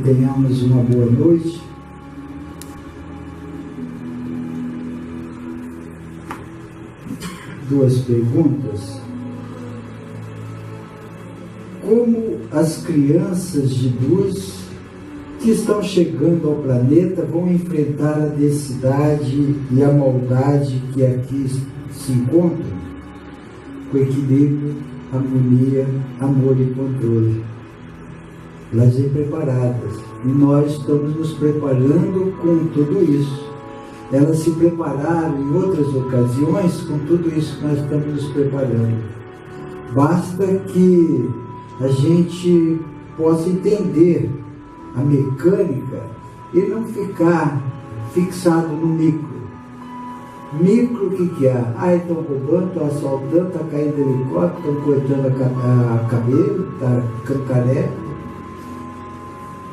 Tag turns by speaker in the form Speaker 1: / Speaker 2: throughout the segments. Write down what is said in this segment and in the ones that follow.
Speaker 1: tenhamos uma boa noite. Duas perguntas. Como as crianças de luz que estão chegando ao planeta vão enfrentar a densidade e a maldade que aqui se encontram? Com equilíbrio, harmonia, amor e controle. Elas vêm preparadas e nós estamos nos preparando com tudo isso. Elas se prepararam em outras ocasiões com tudo isso que nós estamos nos preparando. Basta que a gente possa entender a mecânica e não ficar fixado no micro. Micro, o que é? Estão roubando, estão assaltando, está caindo helicóptero, estão cortando a cabelo, está ficando careca,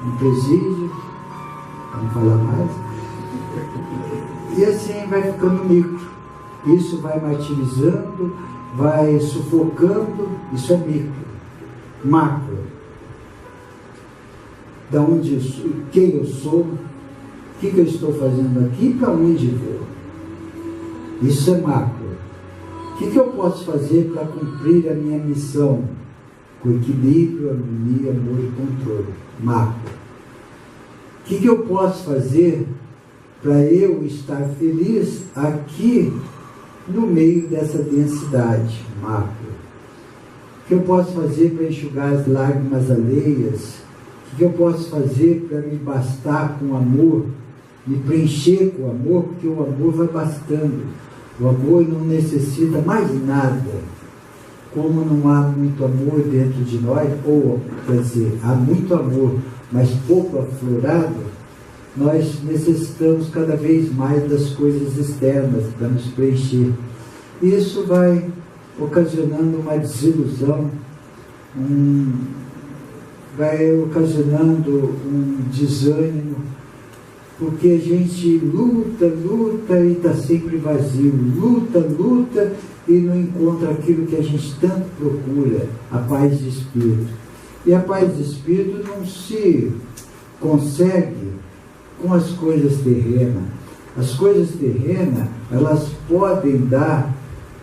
Speaker 1: um presídio, para não falar mais. E assim vai ficando micro. Isso vai martirizando, vai sufocando, isso é micro. Macro. Da onde eu sou, quem eu sou, o que eu estou fazendo aqui e para onde vou. Isso é macro. O que eu posso fazer para cumprir a minha missão? Com equilíbrio, harmonia, amor e controle. Macro. O que eu posso fazer para eu estar feliz aqui no meio dessa densidade? Macro. O que eu posso fazer para enxugar as lágrimas alheias? O que eu posso fazer para me bastar com amor, me preencher com amor, porque o amor vai bastando. O amor não necessita mais nada. Como não há muito amor dentro de nós, ou, quer dizer, há muito amor, mas pouco aflorado, nós necessitamos cada vez mais das coisas externas para nos preencher. Isso vai ocasionando uma desilusão, vai ocasionando um desânimo, porque a gente luta e está sempre vazio, luta e não encontra aquilo que a gente tanto procura, a paz de espírito. E a paz de espírito não se consegue com as coisas terrenas. As coisas terrenas, elas podem dar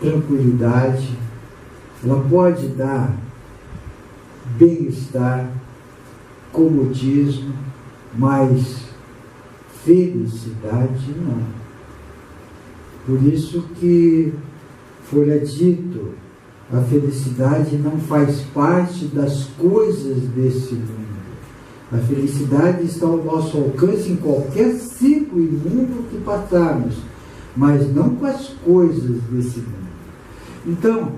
Speaker 1: tranquilidade, ela pode dar bem-estar, comodismo, mas felicidade não. Por isso que foi dito, a felicidade não faz parte das coisas desse mundo. A felicidade está ao nosso alcance em qualquer ciclo imundo que passarmos, mas não com as coisas desse mundo. Então,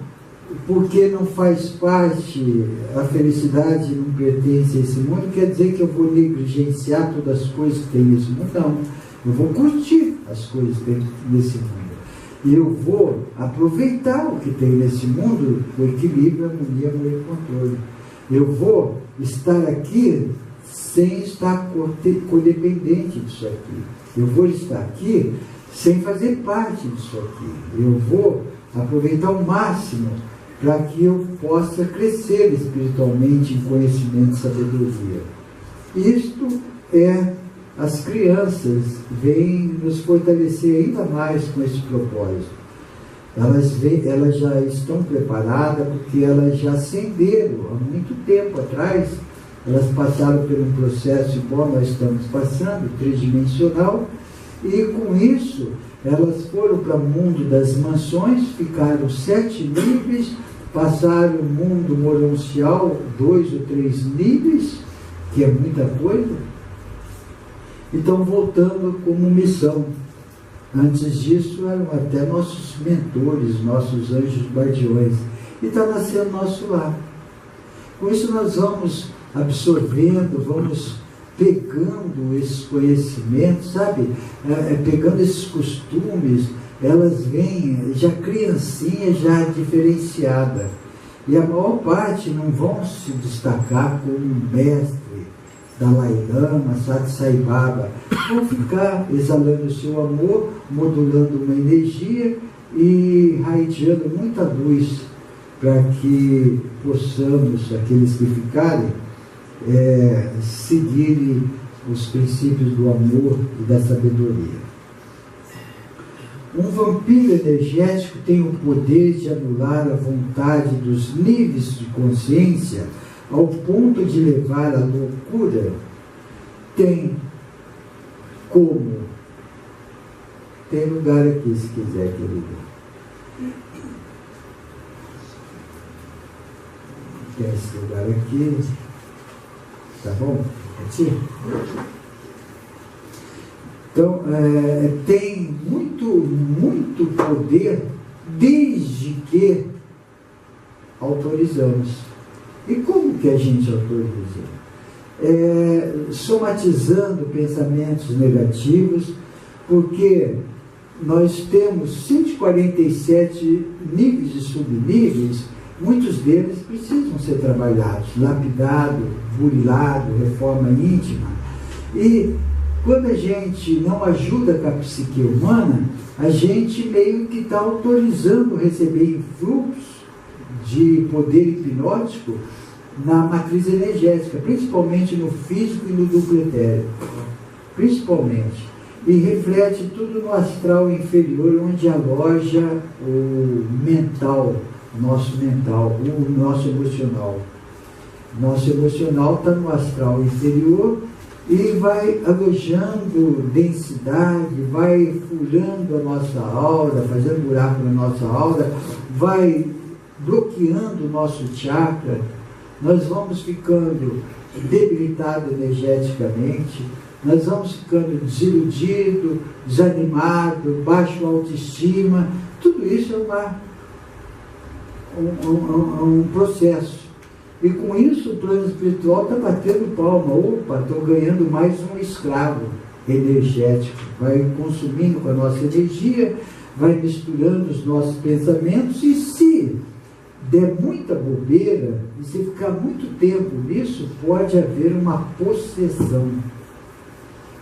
Speaker 1: porque não faz parte, a felicidade não pertence a esse mundo, quer dizer que eu vou negligenciar todas as coisas que tem nesse mundo? Não. Eu vou curtir as coisas que tem nesse mundo. E eu vou aproveitar o que tem nesse mundo com equilíbrio, harmonia, amor e controle. Eu vou estar aqui sem estar codependente disso aqui. Eu vou estar aqui sem fazer parte disso aqui. Eu vou aproveitar o máximo para que eu possa crescer espiritualmente em conhecimento e sabedoria. Isto é, as crianças vêm nos fortalecer ainda mais com esse propósito. Elas já estão preparadas porque elas já ascenderam há muito tempo atrás. Elas passaram por um processo igual nós estamos passando, tridimensional, e com isso elas foram para o mundo das mansões, ficaram 7 níveis, passaram o mundo moroncial 2 ou 3 níveis, que é muita coisa, e estão voltando como missão. Antes disso eram até nossos mentores, nossos anjos guardiões, e está nascendo nosso lar. Com isso nós vamos absorvendo, vamos pegando esses conhecimentos, sabe? Pegando esses costumes, elas vêm já criancinha, já diferenciada. E a maior parte não vão se destacar como um mestre, Dalai Lama, Sat Sai Baba. Vão ficar exalando o seu amor, modulando uma energia e irradiando muita luz para que possamos, aqueles que ficarem, seguirem os princípios do amor e da sabedoria. Um vampiro energético tem o poder de anular a vontade dos níveis de consciência ao ponto de levar à loucura. Tem como? Tem lugar aqui, se quiser, querido. Tem esse lugar aqui. Tá bom? Aqui. Então, tem muito poder desde que autorizamos. E como que a gente autoriza? Somatizando pensamentos negativos, porque nós temos 147 níveis e subníveis, muitos deles precisam ser trabalhados, lapidado, burilado, reforma íntima. E quando a gente não ajuda com a psique humana, a gente meio que está autorizando receber influxos de poder hipnótico na matriz energética, principalmente no físico e no duplo etérico, principalmente. E reflete tudo no astral inferior, onde aloja o mental, o nosso emocional. Nosso emocional está no astral inferior e vai alojando densidade, vai furando a nossa aura, fazendo buraco na nossa aura, vai bloqueando o nosso chakra. Nós vamos ficando debilitados energeticamente, nós vamos ficando desiludido, desanimado, baixo autoestima. Tudo isso é um processo. E com isso o plano espiritual está batendo palma. Opa, estou ganhando mais um escravo energético. Vai consumindo com a nossa energia, vai misturando os nossos pensamentos, e se der muita bobeira, e se ficar muito tempo nisso, pode haver uma possessão.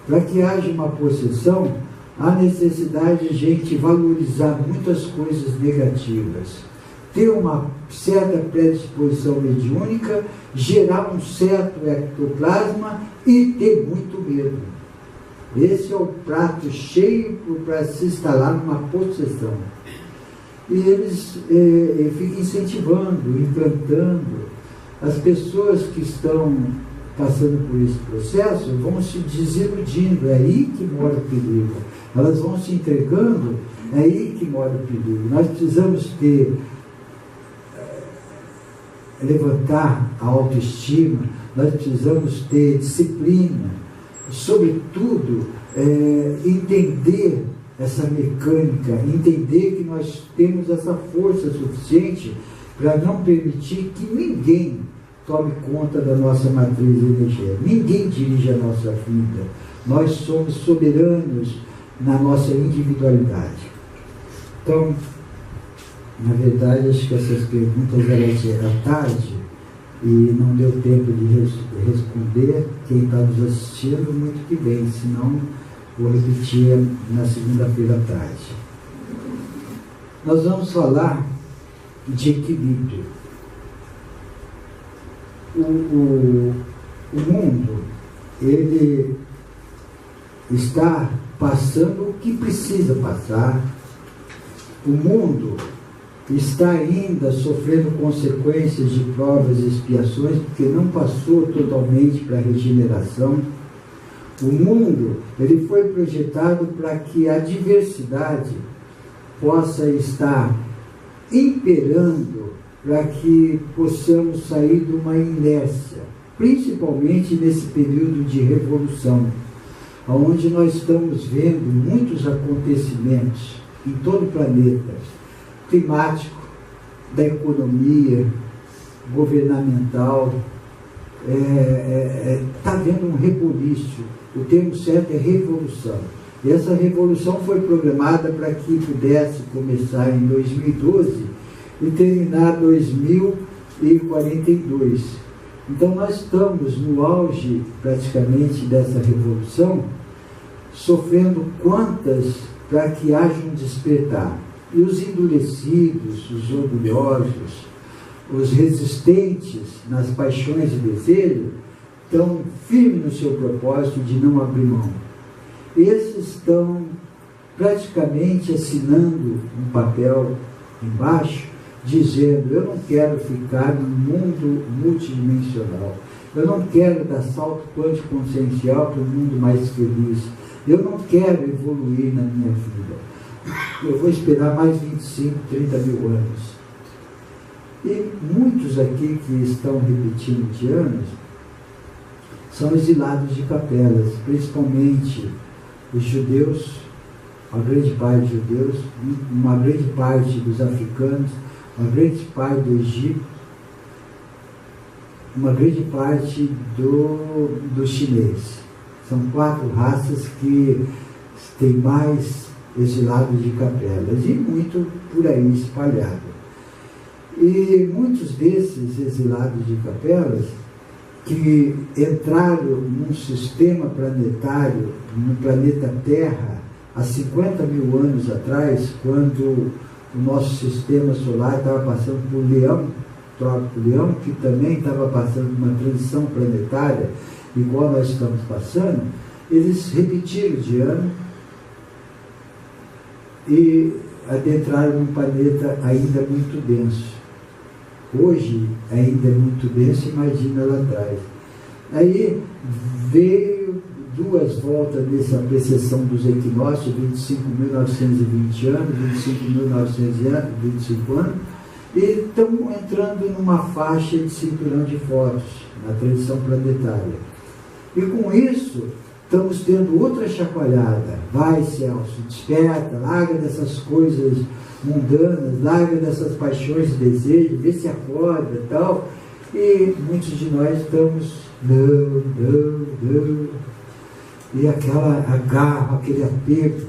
Speaker 1: Para que haja uma possessão, há necessidade de a gente valorizar muitas coisas negativas, ter uma certa predisposição mediúnica, gerar um certo ectoplasma e ter muito medo. Esse é o prato cheio para se instalar numa possessão. E eles ficam incentivando, implantando. As pessoas que estão passando por esse processo vão se desiludindo, é aí que mora o perigo. Elas vão se entregando, é aí que mora o perigo. Nós precisamos levantar a autoestima, nós precisamos ter disciplina, sobretudo entender essa mecânica, entender que nós temos essa força suficiente para não permitir que ninguém tome conta da nossa matriz energética, ninguém dirige a nossa vida. Nós somos soberanos na nossa individualidade. Então, na verdade, acho que essas perguntas eram tarde e não deu tempo de responder. Quem está nos assistindo, muito que bem, senão vou repetir na segunda-feira à tarde. Nós vamos falar de equilíbrio. O mundo, ele está passando o que precisa passar. O mundo está ainda sofrendo consequências de provas e expiações, porque não passou totalmente para a regeneração. O mundo, ele foi projetado para que a diversidade possa estar imperando, para que possamos sair de uma inércia, principalmente nesse período de revolução, onde nós estamos vendo muitos acontecimentos em todo o planeta, climático, da economia, governamental. Está havendo um reboliço. O termo certo é revolução. E essa revolução foi programada para que pudesse começar em 2012 e terminar 2042. Então nós estamos no auge praticamente dessa revolução, sofrendo quantas para que haja um despertar. E os endurecidos, os orgulhosos, os resistentes nas paixões e desejos, estão firmes no seu propósito de não abrir mão. Esses estão praticamente assinando um papel embaixo, dizendo: eu não quero ficar no mundo multidimensional, eu não quero dar salto quântico consciencial para um mundo mais feliz, eu não quero evoluir na minha vida, eu vou esperar mais 25, 30 mil anos. E muitos aqui que estão repetindo de anos são exilados de capelas, principalmente os judeus, uma grande parte dos judeus, uma grande parte dos africanos, uma grande parte do Egito, uma grande parte do chinês. São 4 raças que têm mais exilados de capelas, e muito por aí espalhado. E muitos desses exilados de capelas que entraram num sistema planetário, no planeta Terra, há 50 mil anos atrás, quando o nosso sistema solar estava passando por Leão, trópico Leão, que também estava passando por uma transição planetária, igual nós estamos passando, eles repetiram de ano e adentraram num planeta ainda muito denso. Hoje ainda é muito denso, imagina lá atrás. Aí veio 2 voltas dessa precessão dos equinócios, 25.920 anos, 25.925 anos, e estamos entrando numa faixa de cinturão de Fóton, na transição planetária. E com isso, estamos tendo outra chacoalhada. Vai, Celso, desperta, larga dessas coisas mundanas, larga dessas paixões e desejos, vê se acorda e tal. E muitos de nós estamos, não. E aquela agarro, aquele apego.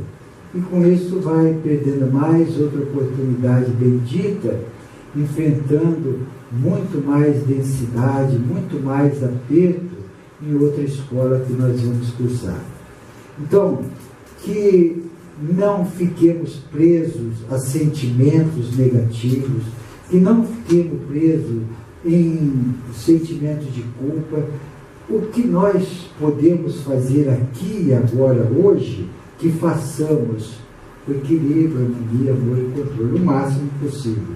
Speaker 1: E com isso vai perdendo mais outra oportunidade bendita, enfrentando muito mais densidade, muito mais aperto em outra escola que nós vamos cursar. Então, que não fiquemos presos a sentimentos negativos, que não fiquemos presos em sentimentos de culpa. O que nós podemos fazer aqui e agora, hoje, que façamos o equilíbrio, harmonia, amor e controle, o máximo possível.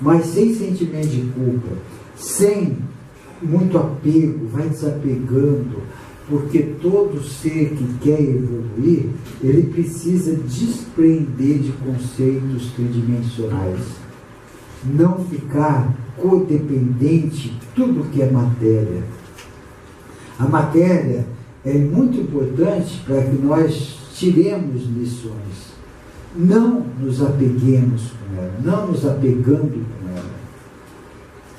Speaker 1: Mas sem sentimento de culpa, sem muito apego, vai desapegando, porque todo ser que quer evoluir, ele precisa desprender de conceitos tridimensionais. Não ficar codependente de tudo que é matéria. A matéria é muito importante para que nós tiremos lições. Não nos apeguemos com ela, não nos apegando com ela.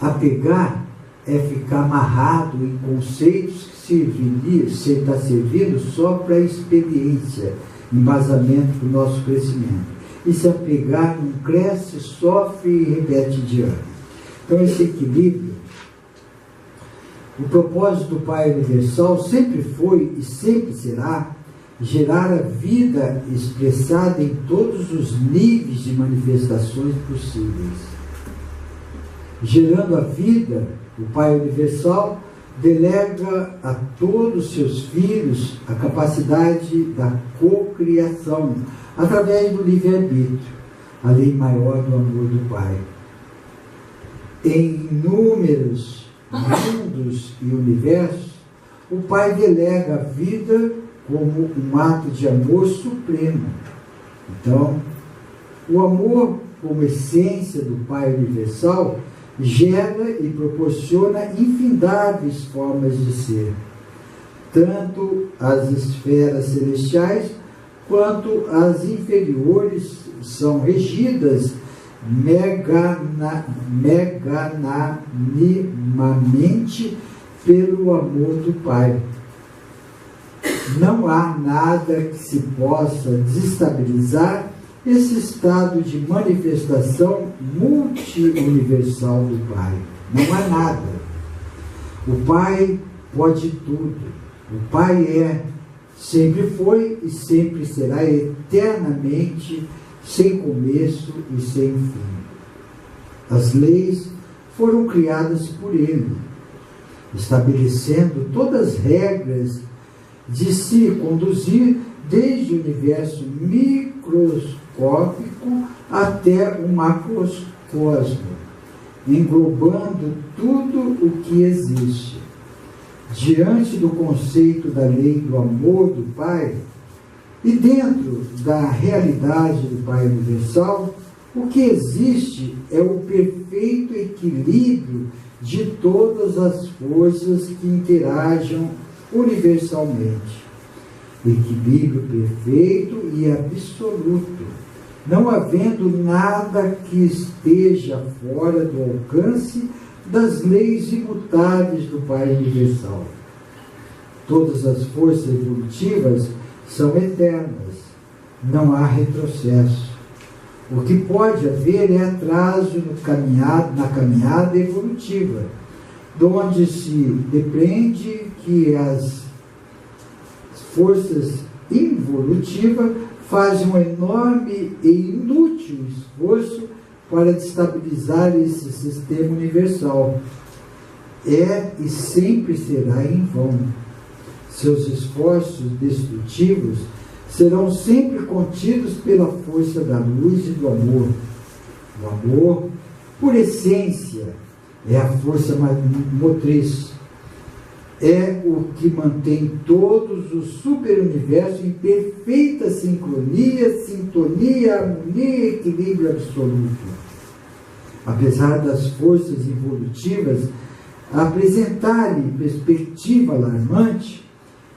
Speaker 1: Apegar é ficar amarrado em conceitos que está servindo só para experiência, embasamento para o nosso crescimento. E se apegar não cresce, sofre e repete de ano. Então esse equilíbrio, o propósito do Pai Universal sempre foi e sempre será gerar a vida expressada em todos os níveis de manifestações possíveis. Gerando a vida, o Pai Universal delega a todos os seus filhos a capacidade da cocriação, através do livre-arbítrio, a lei maior do amor do Pai. Em inúmeros mundos e universos, o Pai delega a vida como um ato de amor supremo. Então, o amor como essência do Pai Universal gera e proporciona infindáveis formas de ser. Tanto as esferas celestiais quanto as inferiores são regidas meganimamente pelo amor do Pai. Não há nada que se possa desestabilizar esse estado de manifestação multi-universal do Pai. Não há nada. O Pai pode tudo. O Pai sempre foi e sempre será eternamente, sem começo e sem fim. As leis foram criadas por Ele. estabelecendo todas as regras de se conduzir desde o universo microscópico até o macrocosmo, englobando tudo o que existe. Diante do conceito da lei do amor do Pai, e dentro da realidade do Pai universal, o que existe é o perfeito equilíbrio de todas as forças que interagem universalmente. Equilíbrio perfeito e absoluto, não havendo nada que esteja fora do alcance das leis imutáveis do Pai universal. Todas as forças evolutivas são eternas, não há retrocesso. O que pode haver é atraso na caminhada evolutiva, de onde se depreende que as forças involutivas fazem um enorme e inútil esforço para destabilizar esse sistema universal. É e sempre será em vão. Seus esforços destrutivos serão sempre contidos pela força da luz e do amor. O amor, por essência, é a força motriz. É o que mantém todos os superuniversos em perfeita sincronia, sintonia, harmonia e equilíbrio absoluto. Apesar das forças evolutivas apresentarem perspectiva alarmante,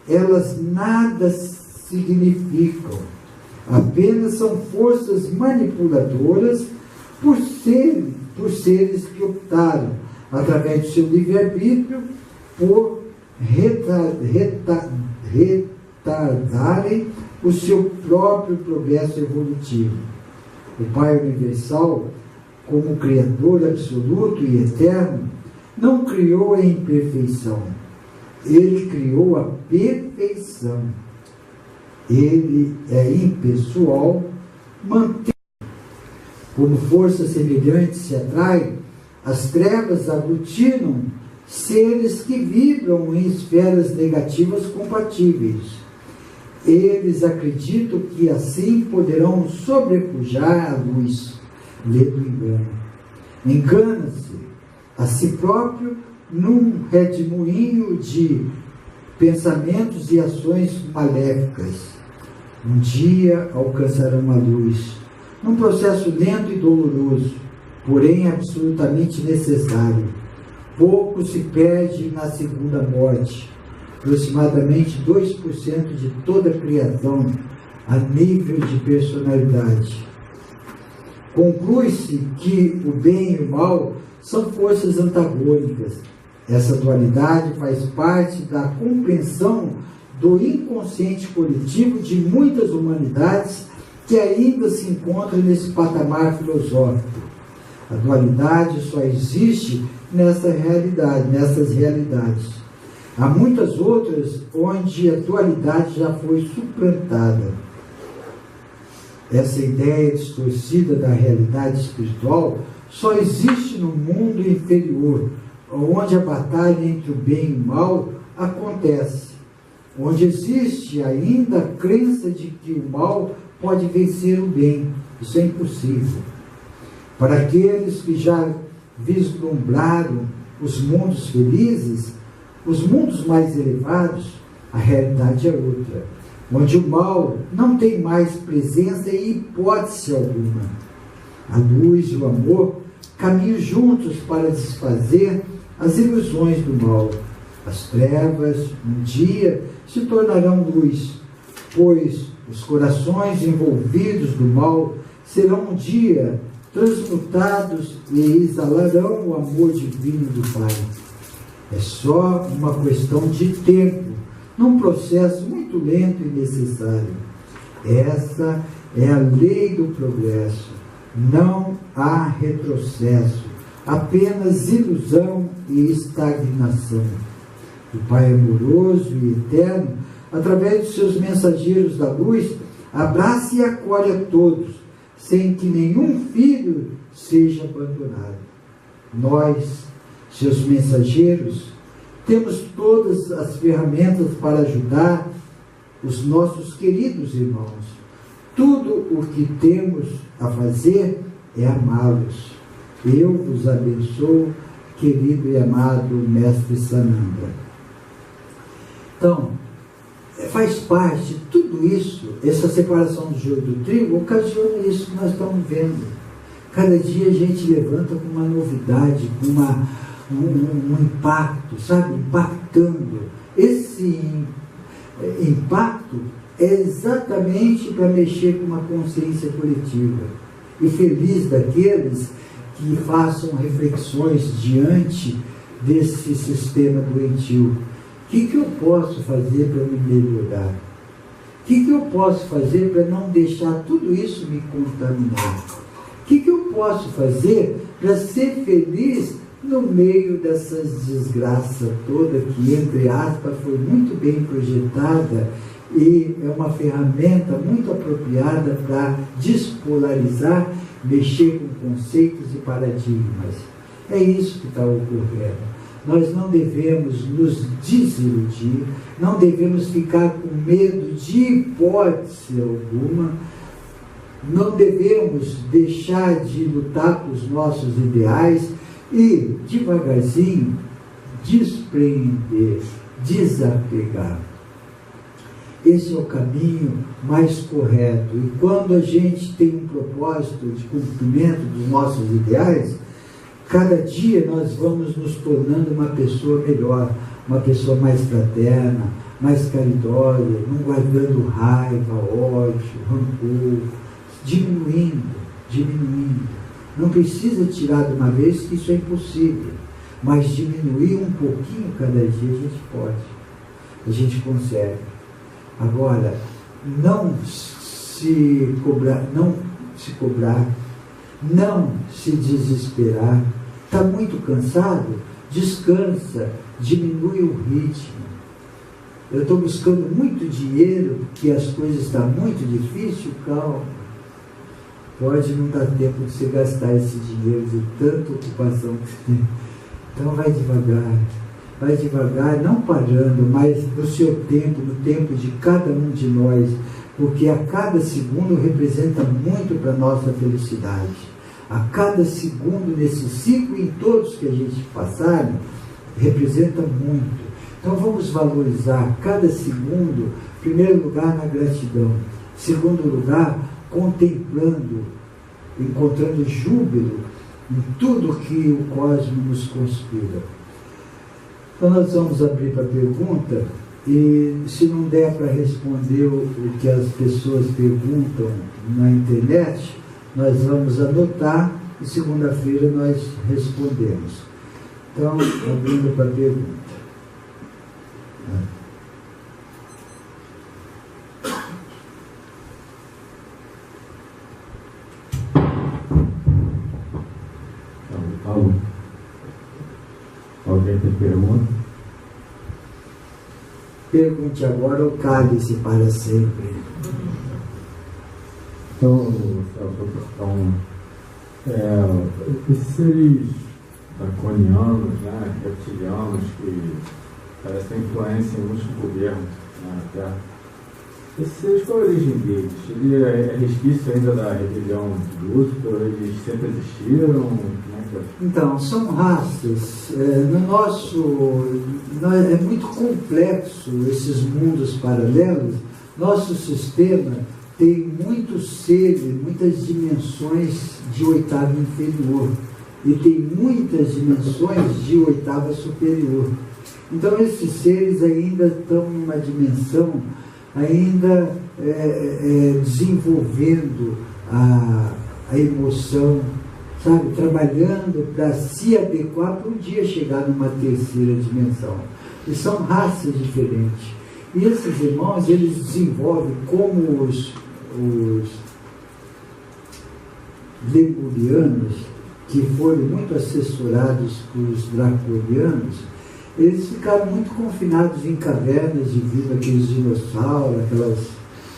Speaker 1: elas nada significam, apenas são forças manipuladoras por seres que optaram, através do seu livre-arbítrio, por retardarem o seu próprio progresso evolutivo. O Pai Universal, como Criador absoluto e eterno, não criou a imperfeição, Ele criou a perfeição. Ele é impessoal, mantém. Como forças semelhantes se atraem, as trevas aglutinam seres que vibram em esferas negativas compatíveis. Eles acreditam que assim poderão sobrepujar a luz, lê do engano. Engana-se a si próprio num redemoinho de pensamentos e ações maléficas. Um dia alcançarão a luz, num processo lento e doloroso, porém absolutamente necessário. Pouco se perde na segunda morte, aproximadamente 2% de toda a criação a nível de personalidade. Conclui-se que o bem e o mal são forças antagônicas. Essa dualidade faz parte da compreensão do inconsciente coletivo de muitas humanidades que ainda se encontram nesse patamar filosófico. A dualidade só existe nessas realidades. Há muitas outras onde a dualidade já foi suplantada. Essa ideia distorcida da realidade espiritual só existe no mundo inferior, onde a batalha entre o bem e o mal acontece, onde existe ainda a crença de que o mal pode vencer o bem. Isso é impossível. Para aqueles que já vislumbraram os mundos felizes, os mundos mais elevados, a realidade é outra, onde o mal não tem mais presença em hipótese alguma. A luz e o amor caminham juntos para desfazer as ilusões do mal. As trevas, um dia, se tornarão luz, pois os corações envolvidos do mal serão um dia transmutados e exalarão o amor divino do Pai. É só uma questão de tempo, num processo muito lento e necessário. Essa é a lei do progresso. Não há retrocesso, apenas ilusão e estagnação. O Pai amoroso e eterno, através de seus mensageiros da luz, abraça e acolhe a todos, sem que nenhum filho seja abandonado. Nós, seus mensageiros, temos todas as ferramentas para ajudar os nossos queridos irmãos. Tudo o que temos a fazer é amá-los. Eu vos abençoo, querido e amado Mestre Sananda. Então, faz parte, tudo isso, essa separação do joio do trigo, ocasiona isso que nós estamos vendo. Cada dia a gente levanta com uma novidade, com um impacto, sabe? Impactando. Esse impacto é exatamente para mexer com uma consciência coletiva. E feliz daqueles que façam reflexões diante desse sistema doentio. O que eu posso fazer para me melhorar? O que eu posso fazer para não deixar tudo isso me contaminar? O que eu posso fazer para ser feliz no meio dessas desgraças toda que, entre aspas, foi muito bem projetada e é uma ferramenta muito apropriada para despolarizar, mexer com conceitos e paradigmas. É isso que está ocorrendo. Nós não devemos nos desiludir, não devemos ficar com medo de hipótese alguma, não devemos deixar de lutar por os nossos ideais e, devagarzinho, despreender, desapegar. Esse é o caminho mais correto. E quando a gente tem um propósito de cumprimento dos nossos ideais, cada dia nós vamos nos tornando uma pessoa melhor, uma pessoa mais fraterna, mais caridosa, não guardando raiva, ódio, rancor, diminuindo. Não precisa tirar de uma vez, que isso é impossível, mas diminuir um pouquinho cada dia a gente pode, a gente consegue. Agora, não se cobrar, não se desesperar. Está muito cansado? Descansa, diminui o ritmo. Eu estou buscando muito dinheiro, porque as coisas estão muito difíceis, calma. Pode não dar tempo de você gastar esse dinheiro de tanta ocupação que você tem. Então vai devagar, não parando, mas no seu tempo, no tempo de cada um de nós, porque a cada segundo representa muito para a nossa felicidade. A cada segundo nesse ciclo e em todos que a gente passar, representa muito. Então vamos valorizar cada segundo, em primeiro lugar na gratidão, em segundo lugar contemplando, encontrando júbilo em tudo que o cosmos nos conspira. Então nós vamos abrir para pergunta, e se não der para responder o que as pessoas perguntam na internet, nós vamos anotar e segunda-feira nós respondemos. Então, abrindo para pergunta.
Speaker 2: Paulo, alguém tem pergunta?
Speaker 1: Pergunte agora ou cale-se para sempre.
Speaker 2: Então, esses seres draconianos, né, reptilianos, que parecem influência em muitos governos na Terra, esses seres, qual a origem deles? Ele é resquício ainda da rebelião de Lúcifer? Eles sempre existiram?
Speaker 1: Então, são raças. No nosso, é muito complexo esses mundos paralelos. Nosso sistema tem muitos seres, muitas dimensões de oitava inferior e tem muitas dimensões de oitava superior. Então esses seres ainda estão numa dimensão, ainda desenvolvendo a emoção, sabe, trabalhando para se adequar para um dia chegar numa terceira dimensão. E são raças diferentes. E esses irmãos, eles desenvolvem como os lemurianos, que foram muito assessorados pelos draconianos, eles ficaram muito confinados em cavernas devido àqueles dinossauros, aqueles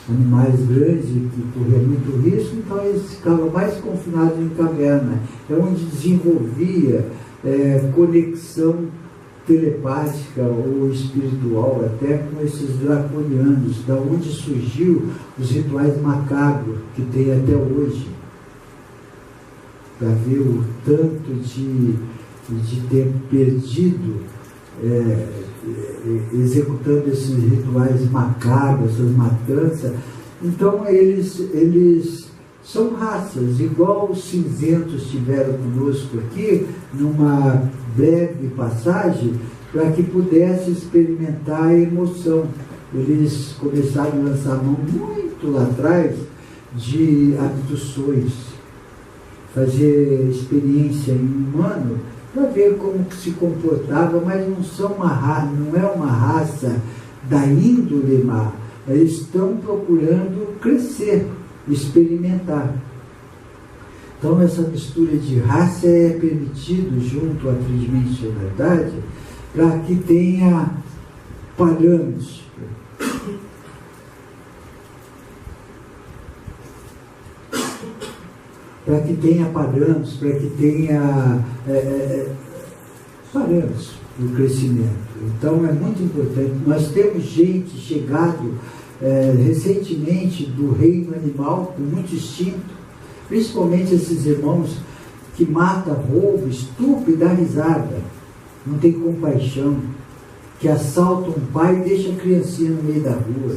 Speaker 1: animais grandes que corriam muito risco, então eles ficavam mais confinados em caverna. É onde desenvolvia conexão telepática ou espiritual, até com esses draconianos, da onde surgiu os rituais macabros que tem até hoje. Para ver o tanto de ter perdido executando esses rituais macabros, essas matanças. Então eles são raças, igual os cinzentos tiveram conosco aqui, numa breve passagem, para que pudesse experimentar a emoção. Eles começaram a lançar mão muito lá atrás de abduções, fazer experiência em humano, para ver como que se comportava, mas não é uma raça da índole má. Eles estão procurando crescer, experimentar. Então essa mistura de raça é permitido junto à tridimensionalidade para que tenha parâmetros. Para que tenha parâmetros, para que tenha parâmetros do crescimento. Então é muito importante. Nós temos gente chegado recentemente do reino animal com muito instinto, principalmente esses irmãos que matam, roubam, estupram e dão risada, não tem compaixão, que assaltam um pai e deixam a criancinha no meio da rua,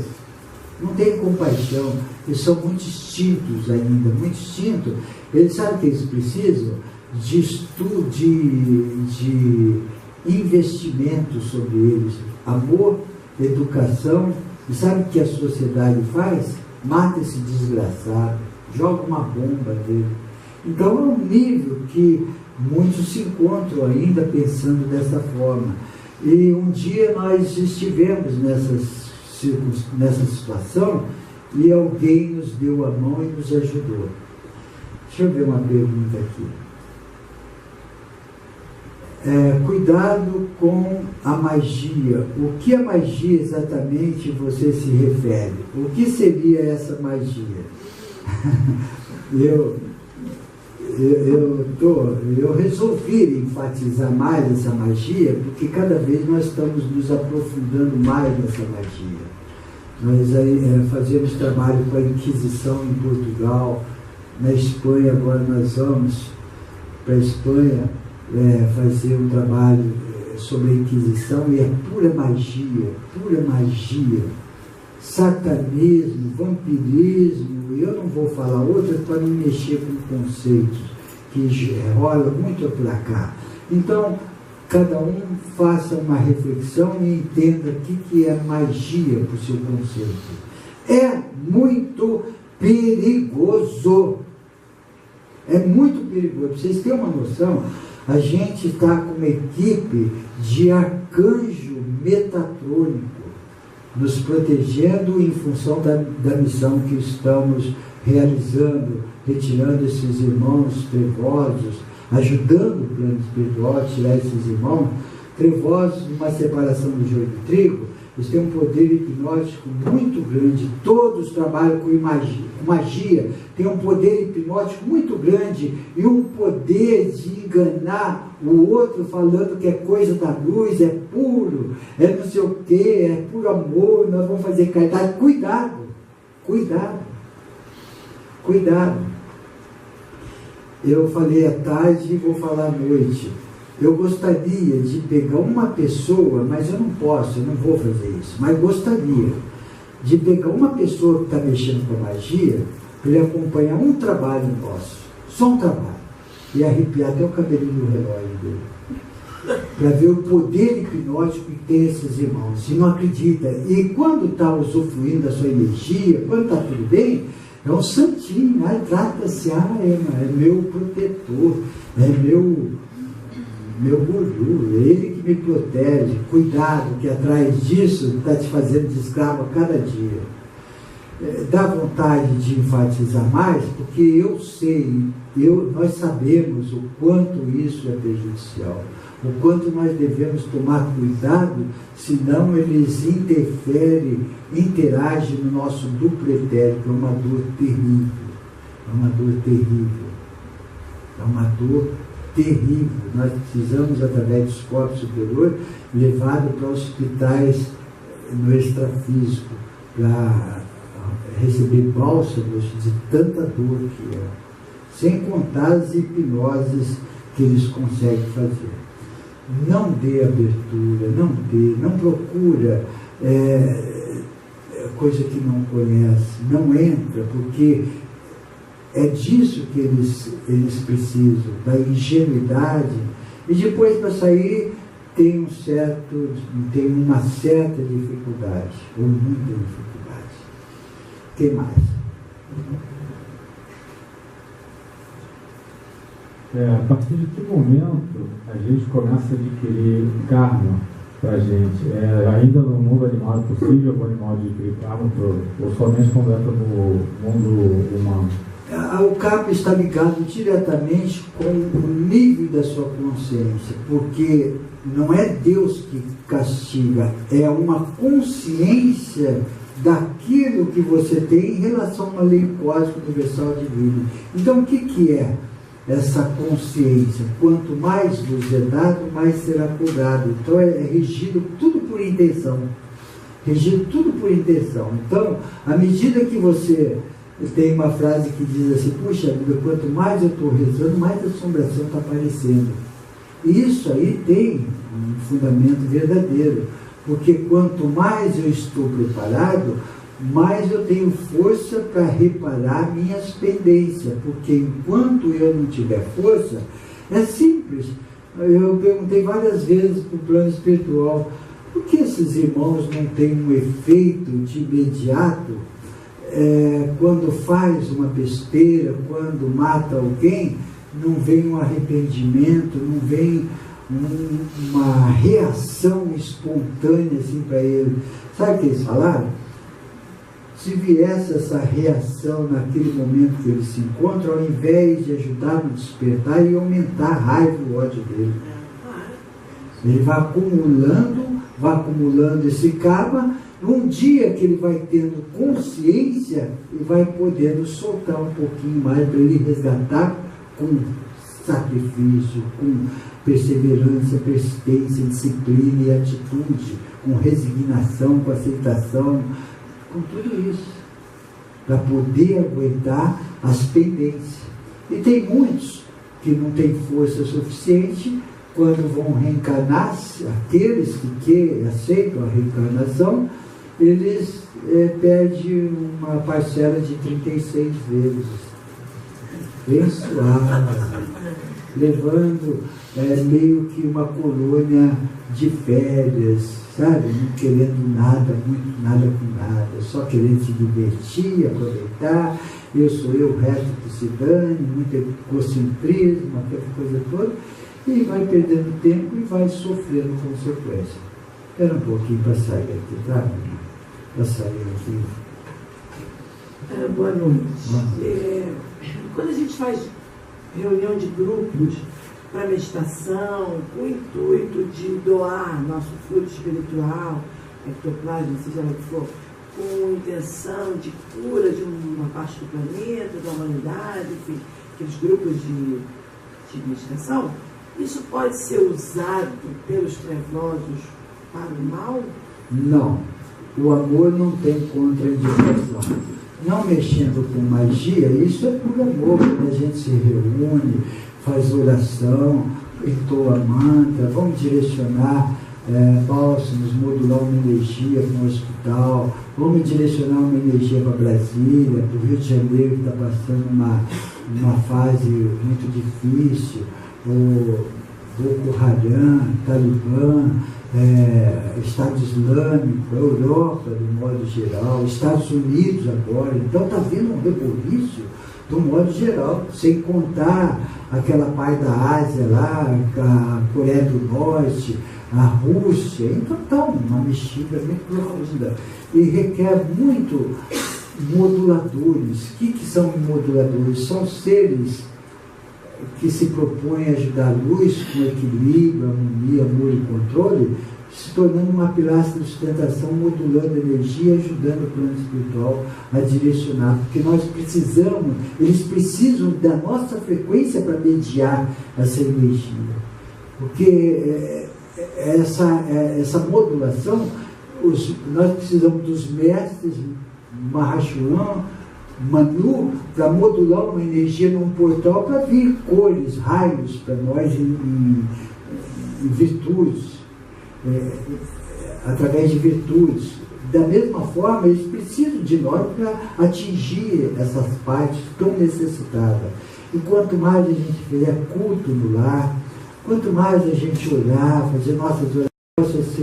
Speaker 1: não tem compaixão. Eles são muito extintos ainda, muito extintos. Eles sabem que eles precisam de estudo, de investimento sobre eles, amor, educação. E sabe o que a sociedade faz? Mata esse desgraçado, joga uma bomba dele. Então é um nível que muitos se encontram ainda pensando dessa forma. E um dia nós estivemos nessa situação e alguém nos deu a mão e nos ajudou. Deixa eu ver uma pergunta aqui. Cuidado com a magia. O que a magia exatamente você se refere? O que seria essa magia? Eu resolvi enfatizar mais essa magia, porque cada vez nós estamos nos aprofundando mais nessa magia. Nós aí fazemos trabalho com a Inquisição em Portugal, na Espanha. Agora nós vamos para a Espanha fazer um trabalho sobre a Inquisição, e é pura magia, satanismo, vampirismo, e eu não vou falar outras para não mexer com conceitos que rola muito por cá. Então, cada um faça uma reflexão e entenda o que é magia para o seu conceito. É muito perigoso. É muito perigoso. Para vocês terem uma noção, a gente está com uma equipe de arcanjo metatrônico nos protegendo em função da missão que estamos realizando, retirando esses irmãos trevosos, ajudando o plano espiritual a tirar esses irmãos trevosos de uma separação do joio do trigo. Eles têm um poder hipnótico muito grande. Todos trabalham com magia, tem um poder hipnótico muito grande e um poder de enganar o outro falando que é coisa da luz, é puro, é não sei o que, é puro amor, nós vamos fazer caridade. Cuidado. Eu falei à tarde e vou falar à noite. Eu gostaria de pegar uma pessoa, mas eu não posso, eu não vou fazer isso, mas gostaria de pegar uma pessoa que está mexendo com a magia, para ele acompanhar um trabalho nosso, só um trabalho, e arrepiar até o cabelinho do relógio dele, para ver o poder hipnótico que tem esses irmãos. Se não acredita, e quando está usufruindo da sua energia, quando está tudo bem, é um santinho, trata-se, é meu protetor, é meu guru, é ele que me protege. Cuidado, que atrás disso está te fazendo de escravo a cada dia. Dá vontade de enfatizar mais, porque eu sei, nós sabemos o quanto isso é prejudicial, o quanto nós devemos tomar cuidado, senão eles interagem no nosso duplo etérico. É uma dor terrível, é uma dor terrível. Nós precisamos, através do escopo superior, levá-lo para hospitais no extrafísico, para receber bálsamos de tanta dor que é. Sem contar as hipnoses que eles conseguem fazer. Não dê abertura, não procura coisa que não conhece, não entra, porque é disso que eles precisam, da ingenuidade, e depois para sair tem uma certa dificuldade, ou muita dificuldade. O que mais?
Speaker 2: A partir de que momento a gente começa a adquirir karma para a gente? Ainda no mundo animal é possível o animal adquirir karma, ou somente quando entra no mundo humano?
Speaker 1: O karma está ligado diretamente com o nível da sua consciência, porque não é Deus que castiga, é uma consciência daquilo que você tem em relação a uma lei cósmica universal divina. Então, o que é essa consciência? Quanto mais vos é dado, mais será cobrado. Então é regido tudo por intenção. Regido tudo por intenção. Então, à medida que você tem uma frase que diz assim: puxa vida, quanto mais eu estou rezando, mais a assombração está aparecendo. E isso aí tem um fundamento verdadeiro, porque quanto mais eu estou preparado, mais eu tenho força para reparar minhas pendências, porque enquanto eu não tiver força, é simples. Eu perguntei várias vezes para o plano espiritual: por que esses irmãos não têm um efeito de imediato quando faz uma besteira, quando mata alguém? Não vem um arrependimento, não vem uma reação espontânea assim para ele. Sabe o que eles falaram? Se viesse essa reação naquele momento que ele se encontra, ao invés de ajudar no despertar, ia aumentar a raiva e o ódio dele. Ele vai acumulando esse karma. Um dia que ele vai tendo consciência e vai podendo soltar um pouquinho mais para ele resgatar com sacrifício, com perseverança, persistência, disciplina e atitude, com resignação, com aceitação, com tudo isso, para poder aguentar as pendências. E tem muitos que não têm força suficiente, quando vão reencarnar, aqueles que aceitam a reencarnação, eles perdem uma parcela de 36 vezes. Bem suave, levando meio que uma colônia de férias, sabe? Não querendo nada, muito nada com nada, só querendo se divertir, aproveitar. Eu sou eu, o resto que se dane, muito egocentrismo, aquela coisa toda, e vai perdendo tempo e vai sofrendo consequência. Espera um pouquinho para sair aqui, tá? Para sair aqui.
Speaker 3: Boa noite. Quando a gente faz reunião de grupos para meditação, com o intuito de doar nosso fruto espiritual, ectoplasma, seja lá o que for, com intenção de cura de uma parte do planeta, da humanidade, enfim, aqueles grupos de meditação, isso pode ser usado pelos trevosos para o mal?
Speaker 1: Não. O amor não tem contraindicação. Não mexendo com magia, isso é por amor. Quando a gente se reúne, faz oração, entoa mantra, vamos direcionar bálsamos, modular uma energia para o hospital, vamos direcionar uma energia para Brasília, para o Rio de Janeiro, que está passando uma fase muito difícil, o Boko Haram, Talibã, Estado Islâmico, Europa, de modo geral, Estados Unidos agora. Então está havendo um reboliço do modo geral, sem contar aquela parte da Ásia lá, a Coreia do Norte, a Rússia. Então está uma mexida muito profunda e requer muito moduladores. O que são moduladores? São seres que se propõem a ajudar a luz com equilíbrio, harmonia, amor e controle, se tornando uma pilastra de sustentação, modulando energia, ajudando o plano espiritual a direcionar, porque nós precisamos, eles precisam da nossa frequência para mediar essa energia, porque essa modulação, nós precisamos dos mestres Mahashulam, Manu, para modular uma energia num portal para vir cores, raios para nós em virtudes, através de virtudes. Da mesma forma, eles precisam de nós para atingir essas partes tão necessitadas. E quanto mais a gente fizer culto no lar, quanto mais a gente orar, fazer nossas orações,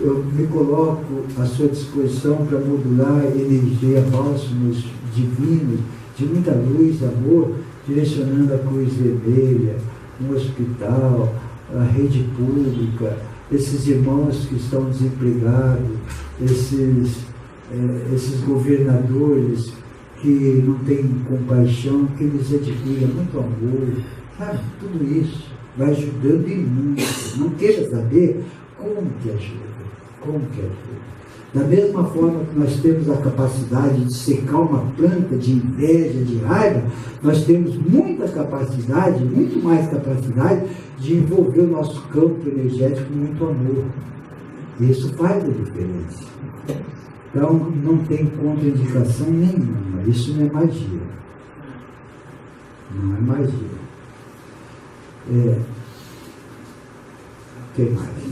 Speaker 1: eu me coloco à sua disposição para modular energia, bálsamos divinos, de muita luz, amor, direcionando a Cruz Vermelha, um hospital, a rede pública, esses irmãos que estão desempregados, esses governadores que não têm compaixão, que eles adquiram muito amor, sabe? Tudo isso vai ajudando e muito. Não queira saber como que ajuda, como que ajuda. Da mesma forma que nós temos a capacidade de secar uma planta de inveja, de raiva, nós temos muita capacidade, muito mais capacidade, de envolver o nosso campo energético com muito amor. Isso faz a diferença. Então, não tem contraindicação nenhuma. Isso não é magia. Não é magia. O que mais?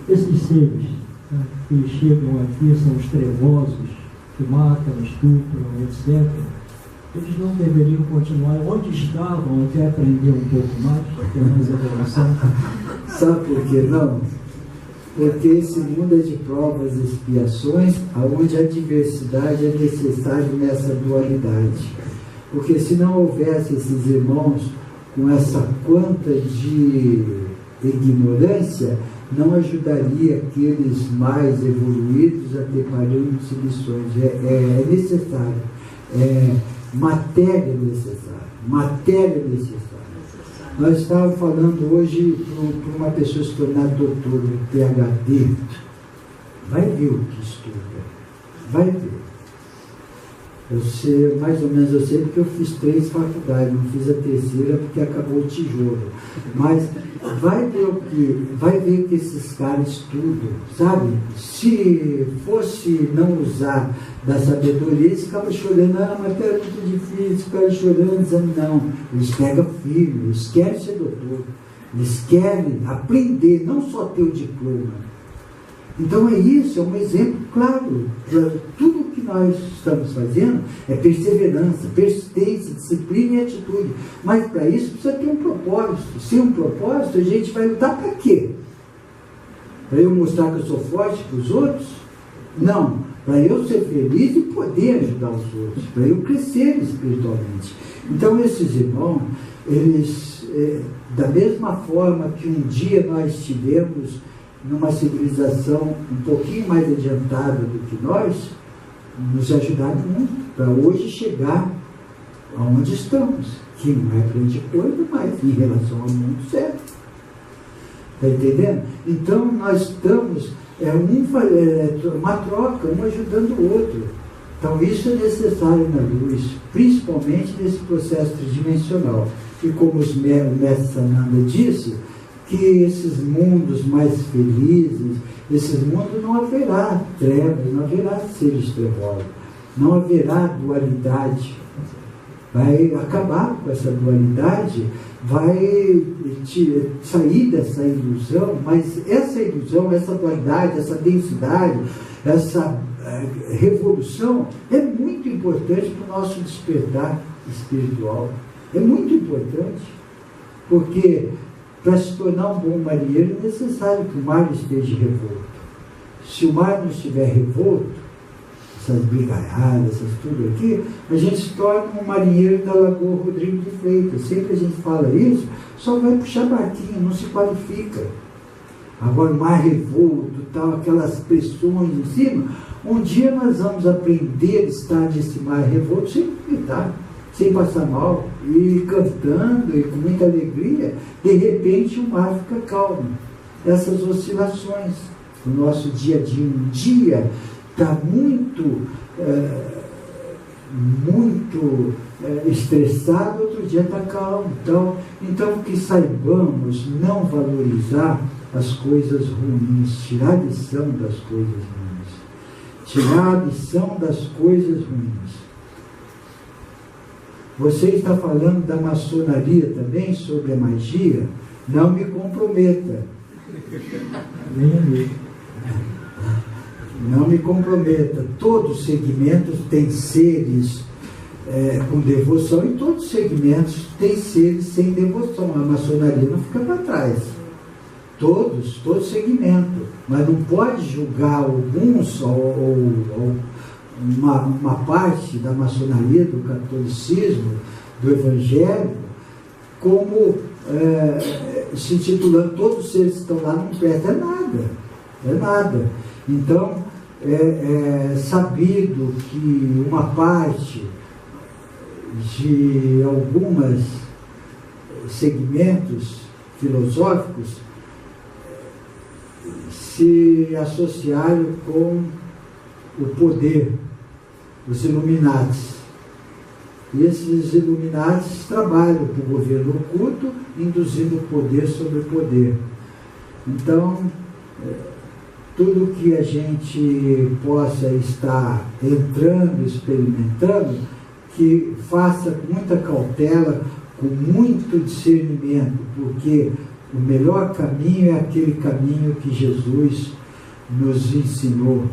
Speaker 4: Esses seres que chegam aqui são os trevosos, que matam, estupram, etc. Eles não deveriam continuar onde estavam até aprender um pouco mais, ter mais evolução?
Speaker 1: Sabe por que não? Porque esse mundo é de provas e expiações, onde a diversidade é necessária nessa dualidade. Porque se não houvesse esses irmãos com essa quanta de ignorância, não ajudaria aqueles mais evoluídos a ter parâmetros e lições. É necessário. Matéria necessária. Matéria necessária. Nós estávamos falando hoje para uma pessoa se tornar doutor, PhD. Vai ver o que estuda. Vai ver. Eu sei, mais ou menos eu sei, porque eu fiz 3 faculdades, não fiz a terceira porque acabou o tijolo. Mas vai ver o que esses caras estudam, sabe? Se fosse não usar da sabedoria, eles ficavam chorando, mas é muito difícil, ficavam chorando, dizendo, não, eles pegam firme, eles querem ser doutor, eles querem aprender, não só ter o diploma. Então é isso, é um exemplo claro. Tudo que nós estamos fazendo é perseverança, persistência, disciplina e atitude. Mas para isso precisa ter um propósito. Sem um propósito, a gente vai lutar para quê? Para eu mostrar que eu sou forte para os outros? Não. Para eu ser feliz e poder ajudar os outros. Para eu crescer espiritualmente. Então esses irmãos, eles, da mesma forma que um dia nós tivemos numa civilização um pouquinho mais adiantada do que nós, nos ajudaram muito para hoje chegar aonde estamos, que não é grande coisa, mas em relação ao mundo certo. Está entendendo? Então nós estamos, uma troca, um ajudando o outro. Então isso é necessário na luz, principalmente nesse processo tridimensional. E como o mestre Sananda disse, que esses mundos mais felizes, esses mundos não haverá trevas, não haverá seres trevosos, não haverá dualidade. Vai acabar com essa dualidade, vai sair dessa ilusão, mas essa ilusão, essa dualidade, essa densidade, essa revolução é muito importante para o nosso despertar espiritual. É muito importante, porque para se tornar um bom marinheiro é necessário que o mar esteja revolto. Se o mar não estiver revolto, essas brigaiadas, essas tudo aqui, a gente se torna um marinheiro da Lagoa Rodrigo de Freitas. Sempre a gente fala isso, só vai puxar barquinho, não se qualifica. Agora o mar revolto, tal, aquelas pressões em cima, um dia nós vamos aprender a estar nesse mar revolto sem duvidar, sem passar mal, e cantando e com muita alegria, de repente o mar fica calmo. Essas oscilações no nosso dia a dia, um dia está muito estressado, outro dia está calmo. Então que saibamos não valorizar as coisas ruins, tirar a lição das coisas ruins. Tirar a lição das coisas ruins. Você está falando da maçonaria também, sobre a magia? Não me comprometa. Não me comprometa. Todos os segmentos têm seres com devoção e todos os segmentos têm seres sem devoção. A maçonaria não fica para trás. Todos segmentos. Mas não pode julgar alguns ou uma parte da maçonaria, do catolicismo, do evangelho, como se intitulando todos os seres que estão lá não prestam nada. Então, é sabido que uma parte de alguns segmentos filosóficos se associaram com o poder, os Illuminatis. E esses Illuminatis trabalham para o governo oculto, induzindo poder sobre poder. Então, tudo que a gente possa estar entrando, experimentando, que faça com muita cautela, com muito discernimento, porque o melhor caminho é aquele caminho que Jesus nos ensinou.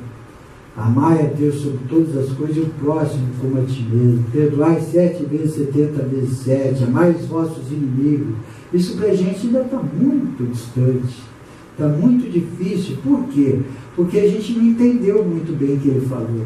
Speaker 1: Amai a Deus sobre todas as coisas e o próximo como a ti mesmo. Perdoai 7 vezes, 70 vezes 7. Amai os vossos inimigos. Isso para a gente ainda está muito distante. Está muito difícil. Por quê? Porque a gente não entendeu muito bem o que ele falou.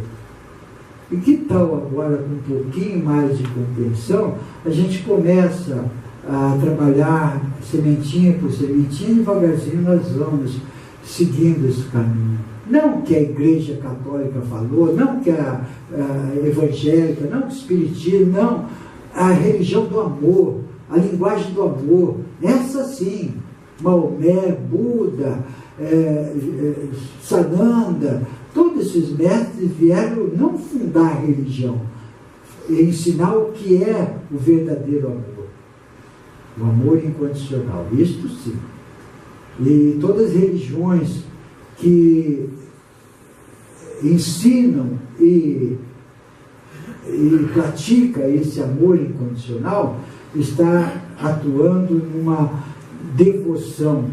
Speaker 1: E que tal agora, com um pouquinho mais de compreensão, a gente começa a trabalhar sementinha por sementinha, devagarzinho nós vamos seguindo esse caminho. Não que a Igreja Católica falou, não que a evangélica, não que o Espiritismo, não. A religião do amor, a linguagem do amor, essa sim. Maomé, Buda, Sananda, todos esses mestres vieram não fundar a religião, ensinar o que é o verdadeiro amor. O amor incondicional, isto sim. E todas as religiões que ensinam e pratica esse amor incondicional está atuando numa devoção,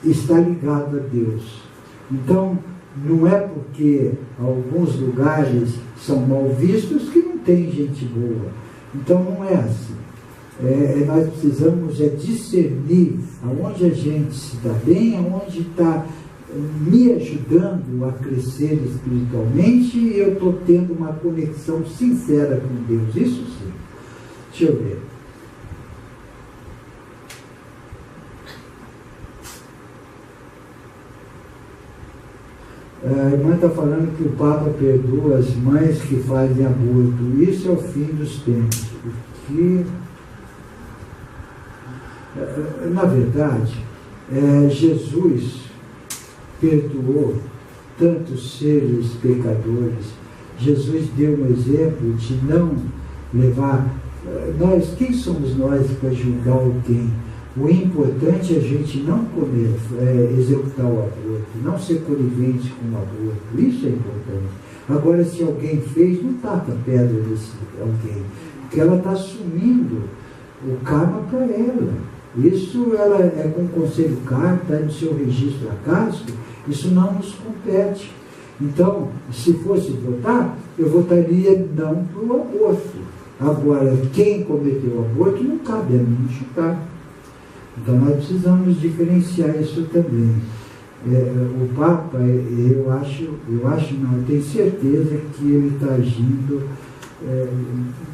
Speaker 1: está ligado a Deus. Então, não é porque alguns lugares são mal vistos que não tem gente boa. Então, não é assim. Nós precisamos discernir aonde a gente se dá bem, aonde está me ajudando a crescer espiritualmente e eu estou tendo uma conexão sincera com Deus. Isso sim. Deixa eu ver. A irmã está falando que o Papa perdoa as mães que fazem aborto. Isso é o fim dos tempos. Porque, na verdade, Jesus perdoou tantos seres pecadores. Jesus deu um exemplo de não levar... quem somos nós para julgar alguém? O importante é a gente não executar o aborto, não ser conivente com o aborto. Isso é importante. Agora, se alguém fez, não taca pedra nesse alguém, porque ela está assumindo o karma para ela. Isso ela é com o conselho kármico, está no seu registro acásico, isso não nos compete. Então, se fosse votar, eu votaria não para o aborto. Agora, quem cometeu o aborto, não cabe a mim julgar. Então, nós precisamos diferenciar isso também. O Papa, eu tenho certeza que ele está agindo